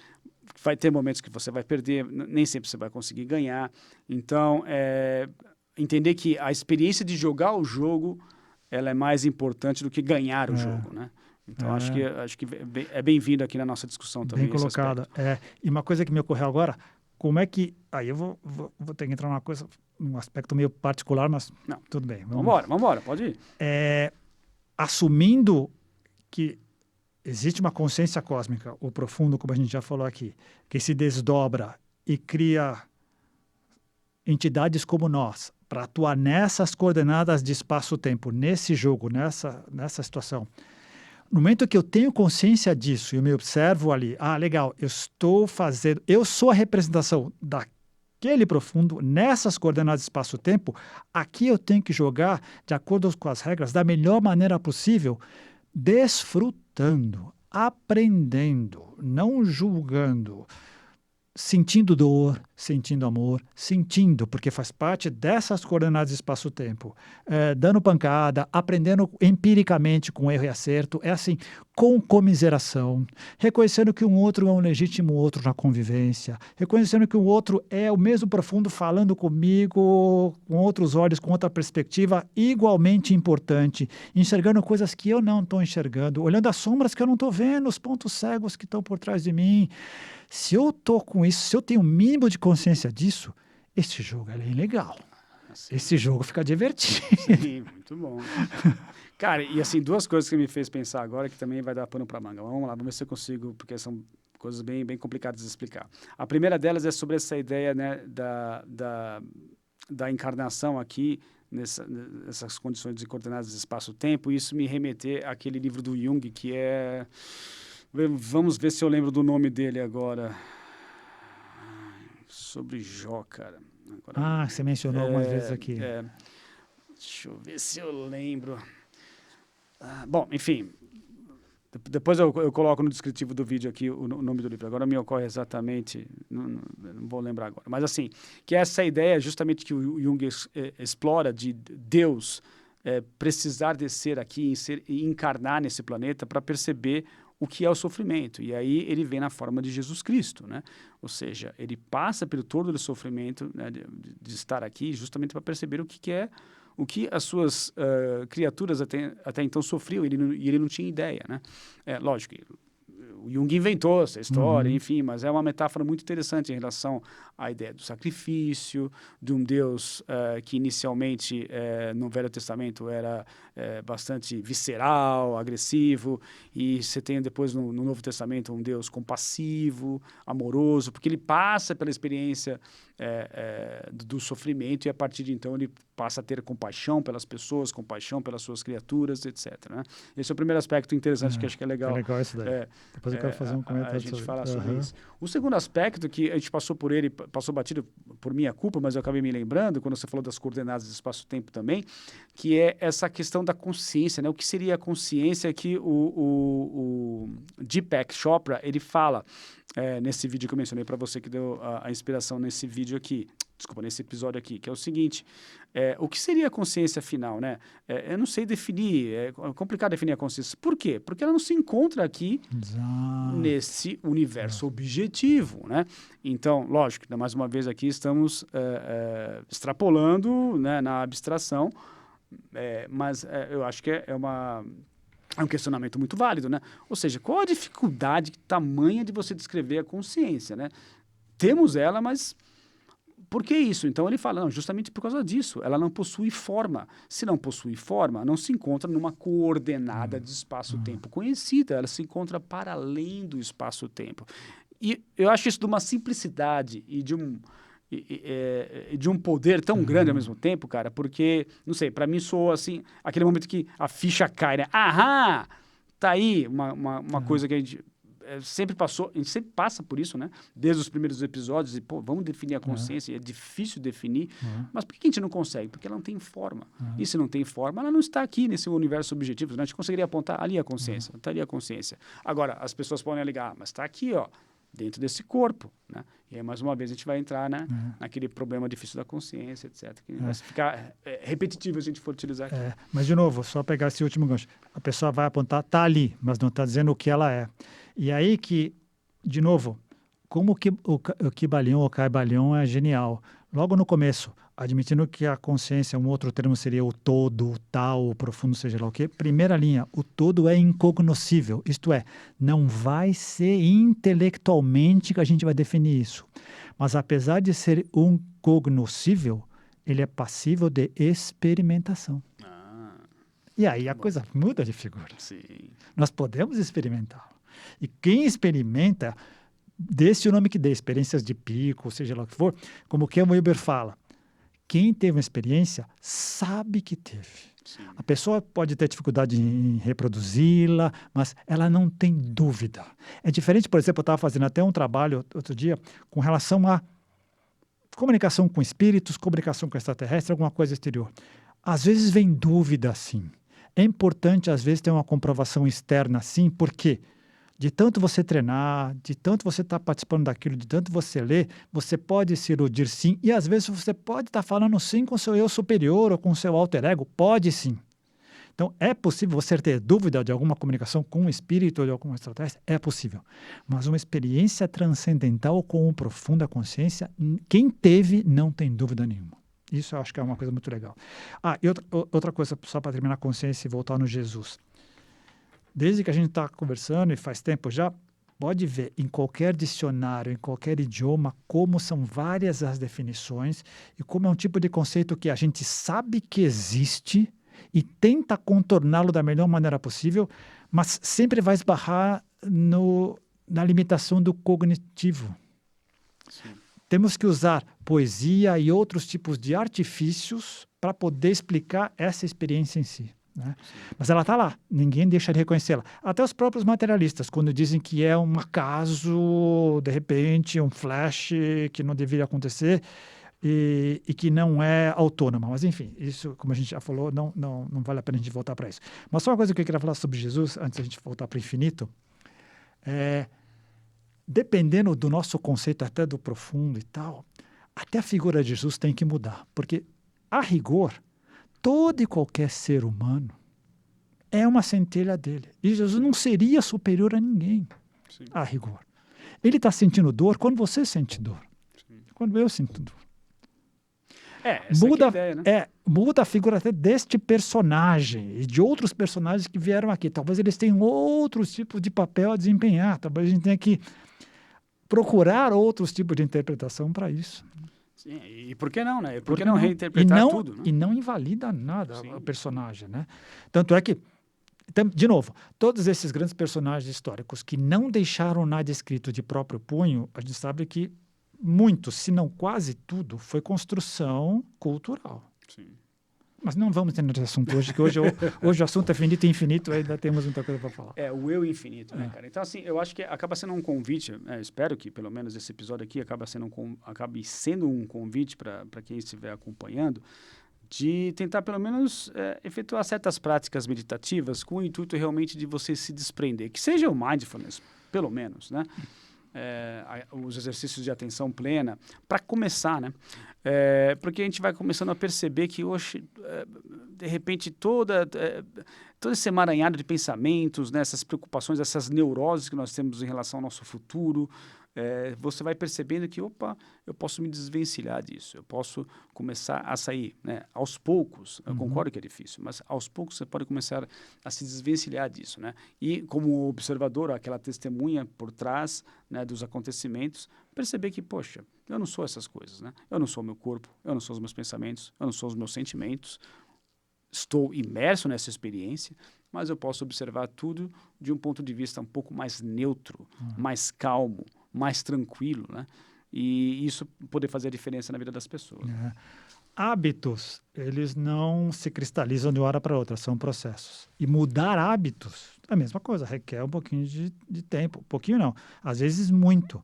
Vai ter momentos que você vai perder, nem sempre você vai conseguir ganhar. Então, entender que a experiência de jogar o jogo ela é mais importante do que ganhar o jogo, né? Então, acho que é bem-vindo aqui na nossa discussão também. Bem colocado. E uma coisa que me ocorreu agora, como é que... Aí eu vou ter que entrar num aspecto meio particular, mas não, tudo bem. Vamos embora, pode ir. Assumindo que existe uma consciência cósmica, o profundo, como a gente já falou aqui, que se desdobra e cria entidades como nós, para atuar nessas coordenadas de espaço-tempo, nesse jogo, nessa situação. No momento que eu tenho consciência disso e eu me observo ali, legal, eu sou a representação daquele profundo, nessas coordenadas de espaço-tempo, aqui eu tenho que jogar de acordo com as regras da melhor maneira possível, desfrutando, aprendendo, não julgando, sentindo dor, sentindo amor, porque faz parte dessas coordenadas de espaço-tempo, dando pancada, aprendendo empiricamente com erro e acerto, assim, com comiseração, reconhecendo que um outro é um legítimo outro na convivência, reconhecendo que o outro é o mesmo profundo falando comigo, com outros olhos, com outra perspectiva, igualmente importante, enxergando coisas que eu não estou enxergando, olhando as sombras que eu não estou vendo, os pontos cegos que estão por trás de mim. Se eu estou com isso, se eu tenho o mínimo de consciência disso, esse jogo é legal. Assim, esse jogo fica divertido. Sim, muito bom. Cara, e assim, duas coisas que me fez pensar agora que também vai dar pano para manga. Vamos lá, vamos ver se eu consigo, porque são coisas bem, bem complicadas de explicar. A primeira delas é sobre essa ideia, né, da encarnação aqui, nessas condições de coordenadas de espaço-tempo, e isso me remeter àquele livro do Jung, que é... Vamos ver se eu lembro do nome dele agora. Sobre Jó, cara. Agora, você mencionou algumas vezes aqui. Deixa eu ver se eu lembro. Bom, enfim. Depois eu coloco no descritivo do vídeo aqui o nome do livro. Agora me ocorre exatamente, não vou lembrar agora. Mas assim, que essa ideia justamente que o Jung explora de Deus precisar descer aqui e encarnar nesse planeta para perceber o que é o sofrimento. E aí ele vem na forma de Jesus Cristo, né? Ou seja, ele passa pelo todo o sofrimento, né, de estar aqui justamente para perceber o que as suas criaturas até então sofriam, e ele não tinha ideia, né? Lógico, o Jung inventou essa história, enfim, mas é uma metáfora muito interessante em relação à ideia do sacrifício, de um Deus que inicialmente no Velho Testamento era bastante visceral, agressivo, e você tem depois no Novo Testamento um Deus compassivo, amoroso, porque ele passa pela experiência do sofrimento, e a partir de então ele passa a ter compaixão pelas pessoas, compaixão pelas suas criaturas, etc. Né? Esse é o primeiro aspecto interessante que acho que é legal. É legal isso daí. Depois eu quero fazer um comentário a gente sobre fala sobre isso. O segundo aspecto, que a gente passou por ele, passou batido por minha culpa, mas eu acabei me lembrando, quando você falou das coordenadas do espaço-tempo também, que é essa questão da consciência, né? O que seria a consciência que o Deepak Chopra, ele fala nesse vídeo que eu mencionei para você, que deu a inspiração nesse vídeo aqui, desculpa, nesse episódio aqui, que é o seguinte, o que seria a consciência final, né? Eu não sei definir, é complicado definir a consciência. Por quê? Porque ela não se encontra aqui nesse universo objetivo, né? Então, lógico, mais uma vez aqui estamos extrapolando, né, na abstração, mas eu acho que é um questionamento muito válido, né? Ou seja, qual a dificuldade tamanha de você descrever a consciência, né? Temos ela, mas por que isso? Então ele fala, não, justamente por causa disso, ela não possui forma. Se não possui forma, não se encontra numa coordenada de espaço-tempo conhecida, ela se encontra para além do espaço-tempo. E eu acho isso de uma simplicidade e de um poder tão grande ao mesmo tempo, cara, porque, não sei, para mim soa assim, aquele momento que a ficha cai, né? Aham! Tá aí uma coisa que a gente sempre passou, a gente sempre passa por isso, né? Desde os primeiros episódios, e, pô, vamos definir a consciência, é difícil definir, mas por que a gente não consegue? Porque ela não tem forma. E se não tem forma, ela não está aqui nesse universo objetivo, né? A gente conseguiria apontar ali a consciência, está ali a consciência. Agora, as pessoas podem ligar, mas está aqui, ó, dentro desse corpo, né? E aí, mais uma vez, a gente vai entrar, né, naquele problema difícil da consciência, etc. Que vai ficar repetitivo se a gente for utilizar aqui. Mas, de novo, só pegar esse último gancho. A pessoa vai apontar, tá ali, mas não está dizendo o que ela é. E aí que, de novo, como que o Kybalion ou Kybalion é genial. Logo no começo, admitindo que a consciência, um outro termo seria o todo, o tal, o profundo, seja lá o quê. Primeira linha, o todo é incognoscível. Isto é, não vai ser intelectualmente que a gente vai definir isso. Mas apesar de ser incognoscível, ele é passível de experimentação. E aí a coisa muda de figura. Sim. Nós podemos experimentá-lo. E quem experimenta, desse o nome que dê, experiências de pico, seja lá o que for, como o Ken Wilber fala, quem teve uma experiência sabe que teve. Sim. A pessoa pode ter dificuldade em reproduzi-la, mas ela não tem dúvida. É diferente, por exemplo, eu estava fazendo até um trabalho outro dia com relação a comunicação com espíritos, comunicação com extraterrestre, alguma coisa exterior. Às vezes vem dúvida, sim. É importante, às vezes, ter uma comprovação externa, sim, porque de tanto você treinar, de tanto você estar participando daquilo, de tanto você ler, você pode se iludir, sim. E, às vezes, você pode estar falando, sim, com o seu eu superior ou com o seu alter ego. Pode, sim. Então, é possível você ter dúvida de alguma comunicação com um espírito ou de algum extraterrestre? É possível. Mas uma experiência transcendental com profunda consciência, quem teve não tem dúvida nenhuma. Isso eu acho que é uma coisa muito legal. E outra coisa, só para terminar a consciência e voltar no Jesus. Desde que a gente está conversando e faz tempo já, pode ver em qualquer dicionário, em qualquer idioma, como são várias as definições e como é um tipo de conceito que a gente sabe que existe e tenta contorná-lo da melhor maneira possível, mas sempre vai esbarrar na limitação do cognitivo. Sim. Temos que usar poesia e outros tipos de artifícios para poder explicar essa experiência em si. Né? Mas ela está lá, ninguém deixa de reconhecê-la. Até os próprios materialistas, quando dizem que é um acaso, de repente, um flash que não deveria acontecer e que não é autônoma. Mas, enfim, isso, como a gente já falou, não vale a pena a gente voltar para isso. Mas só uma coisa que eu queria falar sobre Jesus, antes da gente voltar para o infinito, dependendo do nosso conceito até do profundo e tal, até a figura de Jesus tem que mudar. Porque, a rigor, todo e qualquer ser humano é uma centelha dele. E Jesus não seria superior a ninguém, Sim. a rigor. Ele está sentindo dor quando você sente dor. Sim. Quando eu sinto dor. Essa Muda, é a ideia, né? muda a figura até deste personagem e de outros personagens que vieram aqui. Talvez eles tenham outros tipos de papel a desempenhar. Talvez a gente tenha que procurar outros tipos de interpretação para isso. Sim, e por que não, né? Por que não reinterpretar tudo? Né? E não invalida nada Sim. o personagem, né? Tanto é que, de novo, todos esses grandes personagens históricos que não deixaram nada escrito de próprio punho, a gente sabe que muito, se não quase tudo, foi construção cultural. Sim. Mas não vamos entrar nesse assunto hoje, que hoje o assunto é finito e infinito, ainda temos muita coisa para falar. É, o eu infinito, né, cara? Então, assim, eu acho que acaba sendo um convite, espero que pelo menos esse episódio aqui acabe sendo um convite para quem estiver acompanhando, de tentar pelo menos efetuar certas práticas meditativas com o intuito realmente de você se desprender, que seja o mindfulness, pelo menos, né? Os exercícios de atenção plena, para começar, né? Porque a gente vai começando a perceber que hoje, de repente, todo esse emaranhado de pensamentos, né, essas preocupações, essas neuroses que nós temos em relação ao nosso futuro, você vai percebendo que, opa, eu posso me desvencilhar disso, eu posso começar a sair, né, aos poucos. Eu concordo que é difícil, mas aos poucos você pode começar a se desvencilhar disso, né? E como observador, aquela testemunha por trás, né, dos acontecimentos, perceber que, poxa, eu não sou essas coisas, né? Eu não sou o meu corpo, eu não sou os meus pensamentos, eu não sou os meus sentimentos. Estou imerso nessa experiência, mas eu posso observar tudo de um ponto de vista um pouco mais neutro, mais calmo, mais tranquilo, né? E isso poder fazer a diferença na vida das pessoas. Hábitos, eles não se cristalizam de uma hora para outra, são processos. E mudar hábitos é a mesma coisa, requer um pouquinho de tempo. Um pouquinho não, às vezes muito.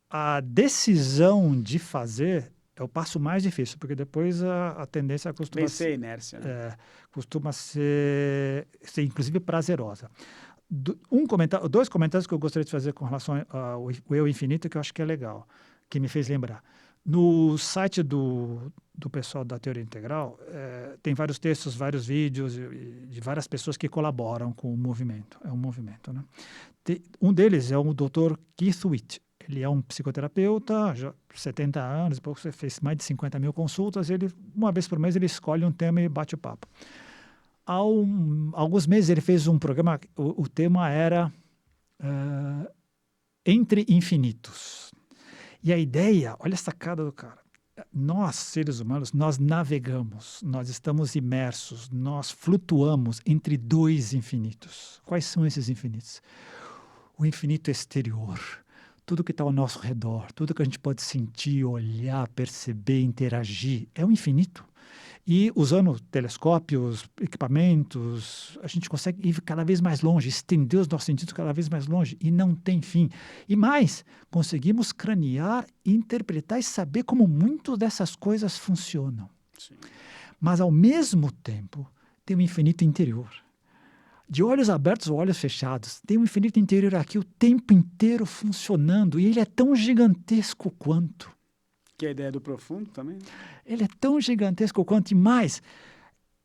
A decisão de fazer é o passo mais difícil, porque depois a tendência costuma Vencer a inércia, né? Costuma ser inclusive prazerosa. Dois comentários que eu gostaria de fazer com relação ao eu infinito, que eu acho que é legal, que me fez lembrar. No site do pessoal da Teoria Integral, tem vários textos, vários vídeos de várias pessoas que colaboram com o movimento. É um movimento, né? Um deles é o Dr. Keith Witt. Ele é um psicoterapeuta, já 70 anos, você fez mais de 50 mil consultas. Uma vez por mês, ele escolhe um tema e bate o papo. Há alguns meses ele fez um programa, o tema era Entre Infinitos. E a ideia, olha a sacada do cara, nós, seres humanos, nós navegamos, nós estamos imersos, nós flutuamos entre dois infinitos. Quais são esses infinitos? O infinito exterior, tudo que está ao nosso redor, tudo que a gente pode sentir, olhar, perceber, interagir, é o infinito. E usando telescópios, equipamentos, a gente consegue ir cada vez mais longe, estender os nossos sentidos cada vez mais longe, e não tem fim. E mais, conseguimos cranear, interpretar e saber como muitas dessas coisas funcionam. Sim. Mas, ao mesmo tempo, tem um infinito interior. De olhos abertos ou olhos fechados, tem um infinito interior aqui o tempo inteiro funcionando, e ele é tão gigantesco quanto. Que é a ideia do profundo também. Ele é tão gigantesco quanto, e mais,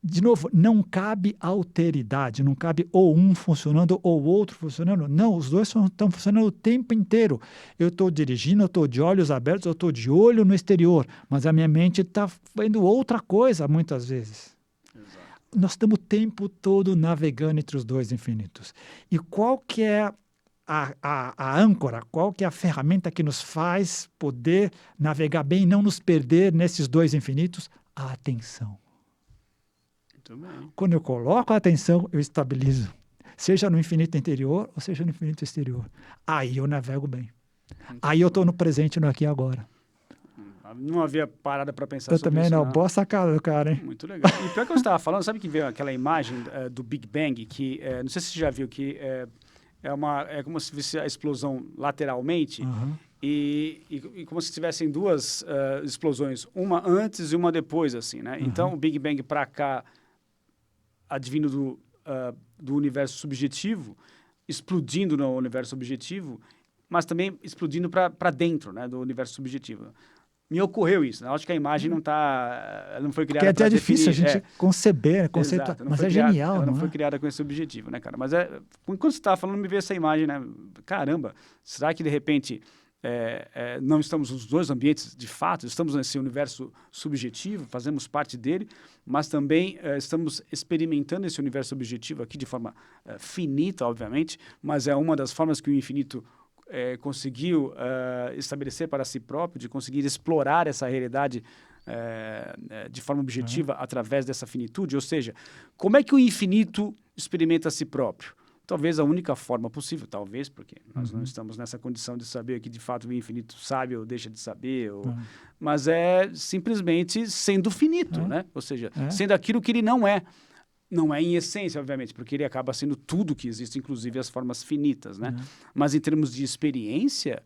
de novo, não cabe alteridade, não cabe ou um funcionando ou o outro funcionando. Não, os dois estão funcionando o tempo inteiro. Eu estou dirigindo, eu estou de olhos abertos, eu estou de olho no exterior, mas a minha mente está vendo outra coisa muitas vezes. Exato. Nós estamos o tempo todo navegando entre os dois infinitos. E qual que é a âncora, qual que é a ferramenta que nos faz poder navegar bem e não nos perder nesses dois infinitos? A atenção. Muito bem. Quando eu coloco a atenção, eu estabilizo. Seja no infinito interior ou seja no infinito exterior. Aí eu navego bem. Aí eu estou no presente, no aqui e agora. Não havia parada para pensar Eu sobre também isso. não. Boa sacada do cara, hein? Muito legal. E pior que eu estava falando, sabe que veio aquela imagem do Big Bang, que não sei se você já viu, que é como se fosse a explosão lateralmente, e como se tivessem duas explosões, uma antes e uma depois, assim, né? Então, o Big Bang para cá, advindo do universo subjetivo, explodindo no universo objetivo, mas também explodindo para dentro, né, do universo subjetivo. Me ocorreu isso, né? Acho que a imagem não foi criada para Porque é até difícil a gente conceber, Exato, mas é genial, ela não não foi é? criada com esse objetivo, né, cara? Mas enquanto você estava falando, me veio essa imagem, né? Caramba, será que de repente não estamos nos dois ambientes de fato? Estamos nesse universo subjetivo, fazemos parte dele, mas também estamos experimentando esse universo objetivo aqui de forma finita, obviamente, mas é uma das formas que o infinito conseguiu estabelecer para si próprio, de conseguir explorar essa realidade de forma objetiva através dessa finitude. Ou seja, como é que o infinito experimenta a si próprio? talvez a única forma possível, talvez, porque nós não estamos nessa condição de saber que de fato o infinito sabe ou deixa de saber, mas é simplesmente sendo finito, né? Ou seja, sendo aquilo que ele não é. Não é em essência, obviamente, porque ele acaba sendo tudo que existe, inclusive as formas finitas, né? Mas em termos de experiência,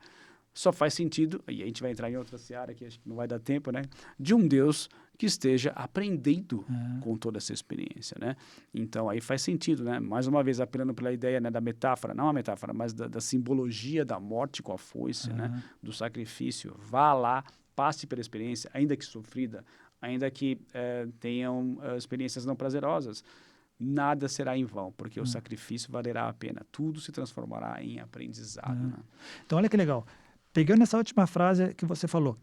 só faz sentido, e a gente vai entrar em outra seara que acho que não vai dar tempo, né? De um Deus que esteja aprendendo com toda essa experiência, né? Então, aí faz sentido, né? Mais uma vez, apelando pela ideia, né, da metáfora, não a metáfora, mas da simbologia da morte com a foice, né? Do sacrifício. Vá lá, passe pela experiência, ainda que sofrida, ainda que tenham experiências não prazerosas, nada será em vão, porque o sacrifício valerá a pena. Tudo se transformará em aprendizado. Né? Então, olha que legal. Pegando essa última frase que você falou,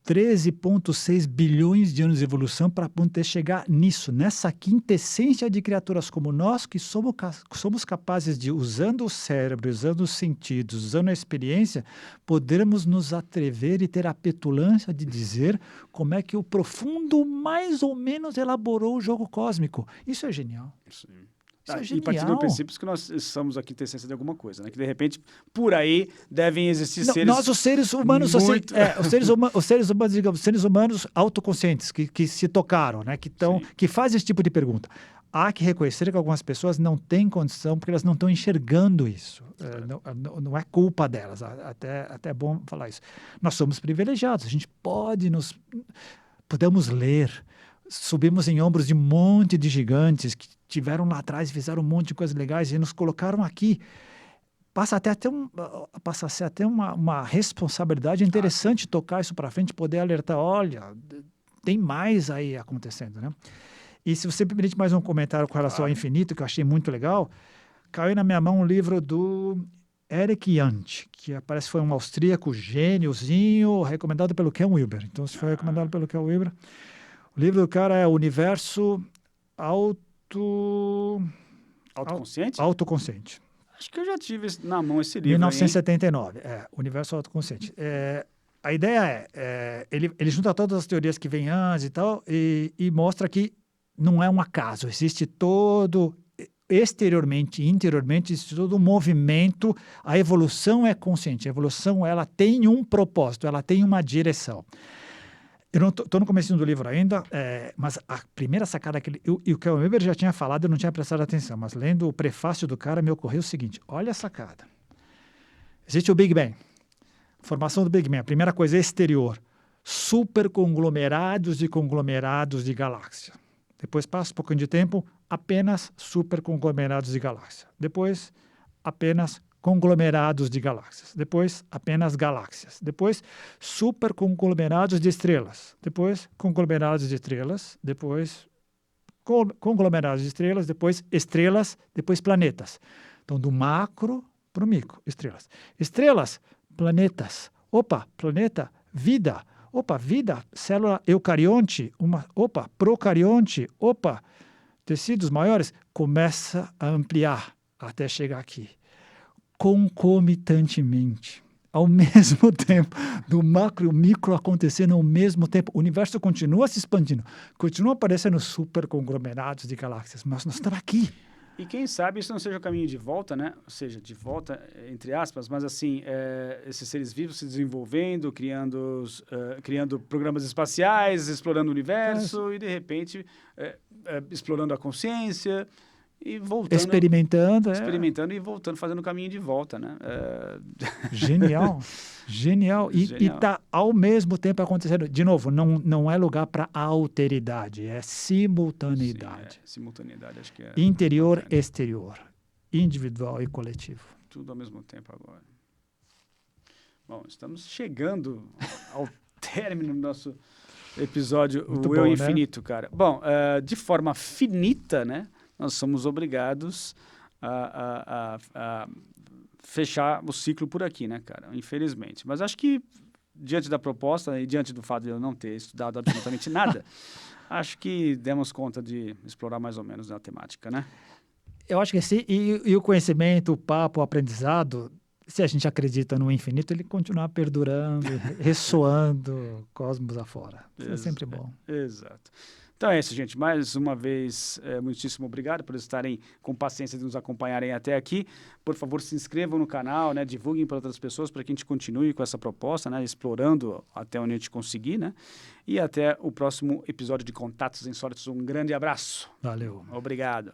13,6 bilhões de anos de evolução para poder chegar nisso, nessa quintessência de criaturas como nós, que somos capazes de, usando o cérebro, usando os sentidos, usando a experiência, podermos nos atrever e ter a petulância de dizer como é que o profundo mais ou menos elaborou o jogo cósmico. Isso é genial. Sim. E partindo do princípio que nós somos aqui quintessência de alguma coisa, né? Que de repente, por aí, devem existir seres... Nós, os seres humanos, muito... os seres humanos autoconscientes, que se tocaram, né? Que fazem esse tipo de pergunta. Há que reconhecer que algumas pessoas não têm condição, porque elas não estão enxergando isso. Não é culpa delas, até é bom falar isso. Nós somos privilegiados, a gente podemos ler, subimos em ombros de um monte de gigantes que tiveram lá atrás e fizeram um monte de coisas legais e nos colocaram aqui. Passa a ser até uma responsabilidade interessante tocar isso para frente, poder alertar, olha, tem mais aí acontecendo, né? E se você me permite mais um comentário com relação ao infinito, que eu achei muito legal, caiu na minha mão um livro do Eric Jantsch, que parece que foi um austríaco gêniozinho, recomendado pelo Ken Wilber. Então, se foi recomendado pelo Ken Wilber, o livro do cara é Universo Autoconsciente? Autoconsciente. Acho que eu já tive na mão esse livro. 1979, Universo Autoconsciente. A ideia ele junta todas as teorias que vêm antes e tal, e mostra que não é um acaso, existe todo, exteriormente e interiormente, existe todo um movimento, a evolução é consciente, a evolução ela tem um propósito, ela tem uma direção. Eu não estou no começo do livro ainda, mas a primeira sacada que o Ken Wilber já tinha falado, eu não tinha prestado atenção, mas lendo o prefácio do cara, me ocorreu o seguinte, olha a sacada. Existe o Big Bang, formação do Big Bang, a primeira coisa é exterior, superconglomerados e conglomerados de galáxia. Depois passa um pouquinho de tempo, apenas superconglomerados de galáxia. Depois, apenas conglomerados de galáxias. Depois, apenas galáxias. Depois, superconglomerados de estrelas. Depois, conglomerados de estrelas. Depois, conglomerados de estrelas. Depois, estrelas. Depois, planetas. Então, do macro para o micro, estrelas. Estrelas, planetas. Opa, planeta, vida. Opa, vida, célula eucarionte, procarionte, tecidos maiores, começa a ampliar até chegar aqui. Concomitantemente, ao mesmo tempo, do macro e o micro acontecendo ao mesmo tempo. O universo continua se expandindo, continua aparecendo superconglomerados de galáxias, mas nós estamos aqui. E quem sabe isso não seja o caminho de volta, né? Ou seja, de volta, entre aspas, mas assim, esses seres vivos se desenvolvendo, criando programas espaciais, explorando o universo e, de repente, explorando a consciência e voltando. Experimentando e voltando, fazendo o caminho de volta, né? Genial. E está ao mesmo tempo acontecendo. De novo, não é lugar para alteridade, é simultaneidade. Sim, simultaneidade, acho que é. Interior, exterior, individual e coletivo. Tudo ao mesmo tempo agora. Bom, estamos chegando ao término do nosso episódio, Muito o bom, Eu Infinito, né? Cara. Bom, de forma finita, né? Nós somos obrigados a fechar o ciclo por aqui, né, cara? Infelizmente. Mas acho que, diante da proposta e diante do fato de eu não ter estudado absolutamente nada, acho que demos conta de explorar mais ou menos a temática, né? Eu acho que sim. E o conhecimento, o papo, o aprendizado, se a gente acredita no infinito, ele continua perdurando, ressoando cosmos afora. Isso é sempre bom. Exato. Então é isso, gente. Mais uma vez, muitíssimo obrigado por estarem com paciência de nos acompanharem até aqui. Por favor, se inscrevam no canal, né? Divulguem para outras pessoas para que a gente continue com essa proposta, né? Explorando até onde a gente conseguir, né? E até o próximo episódio de Contatos Insólitos. Um grande abraço. Valeu. Obrigado.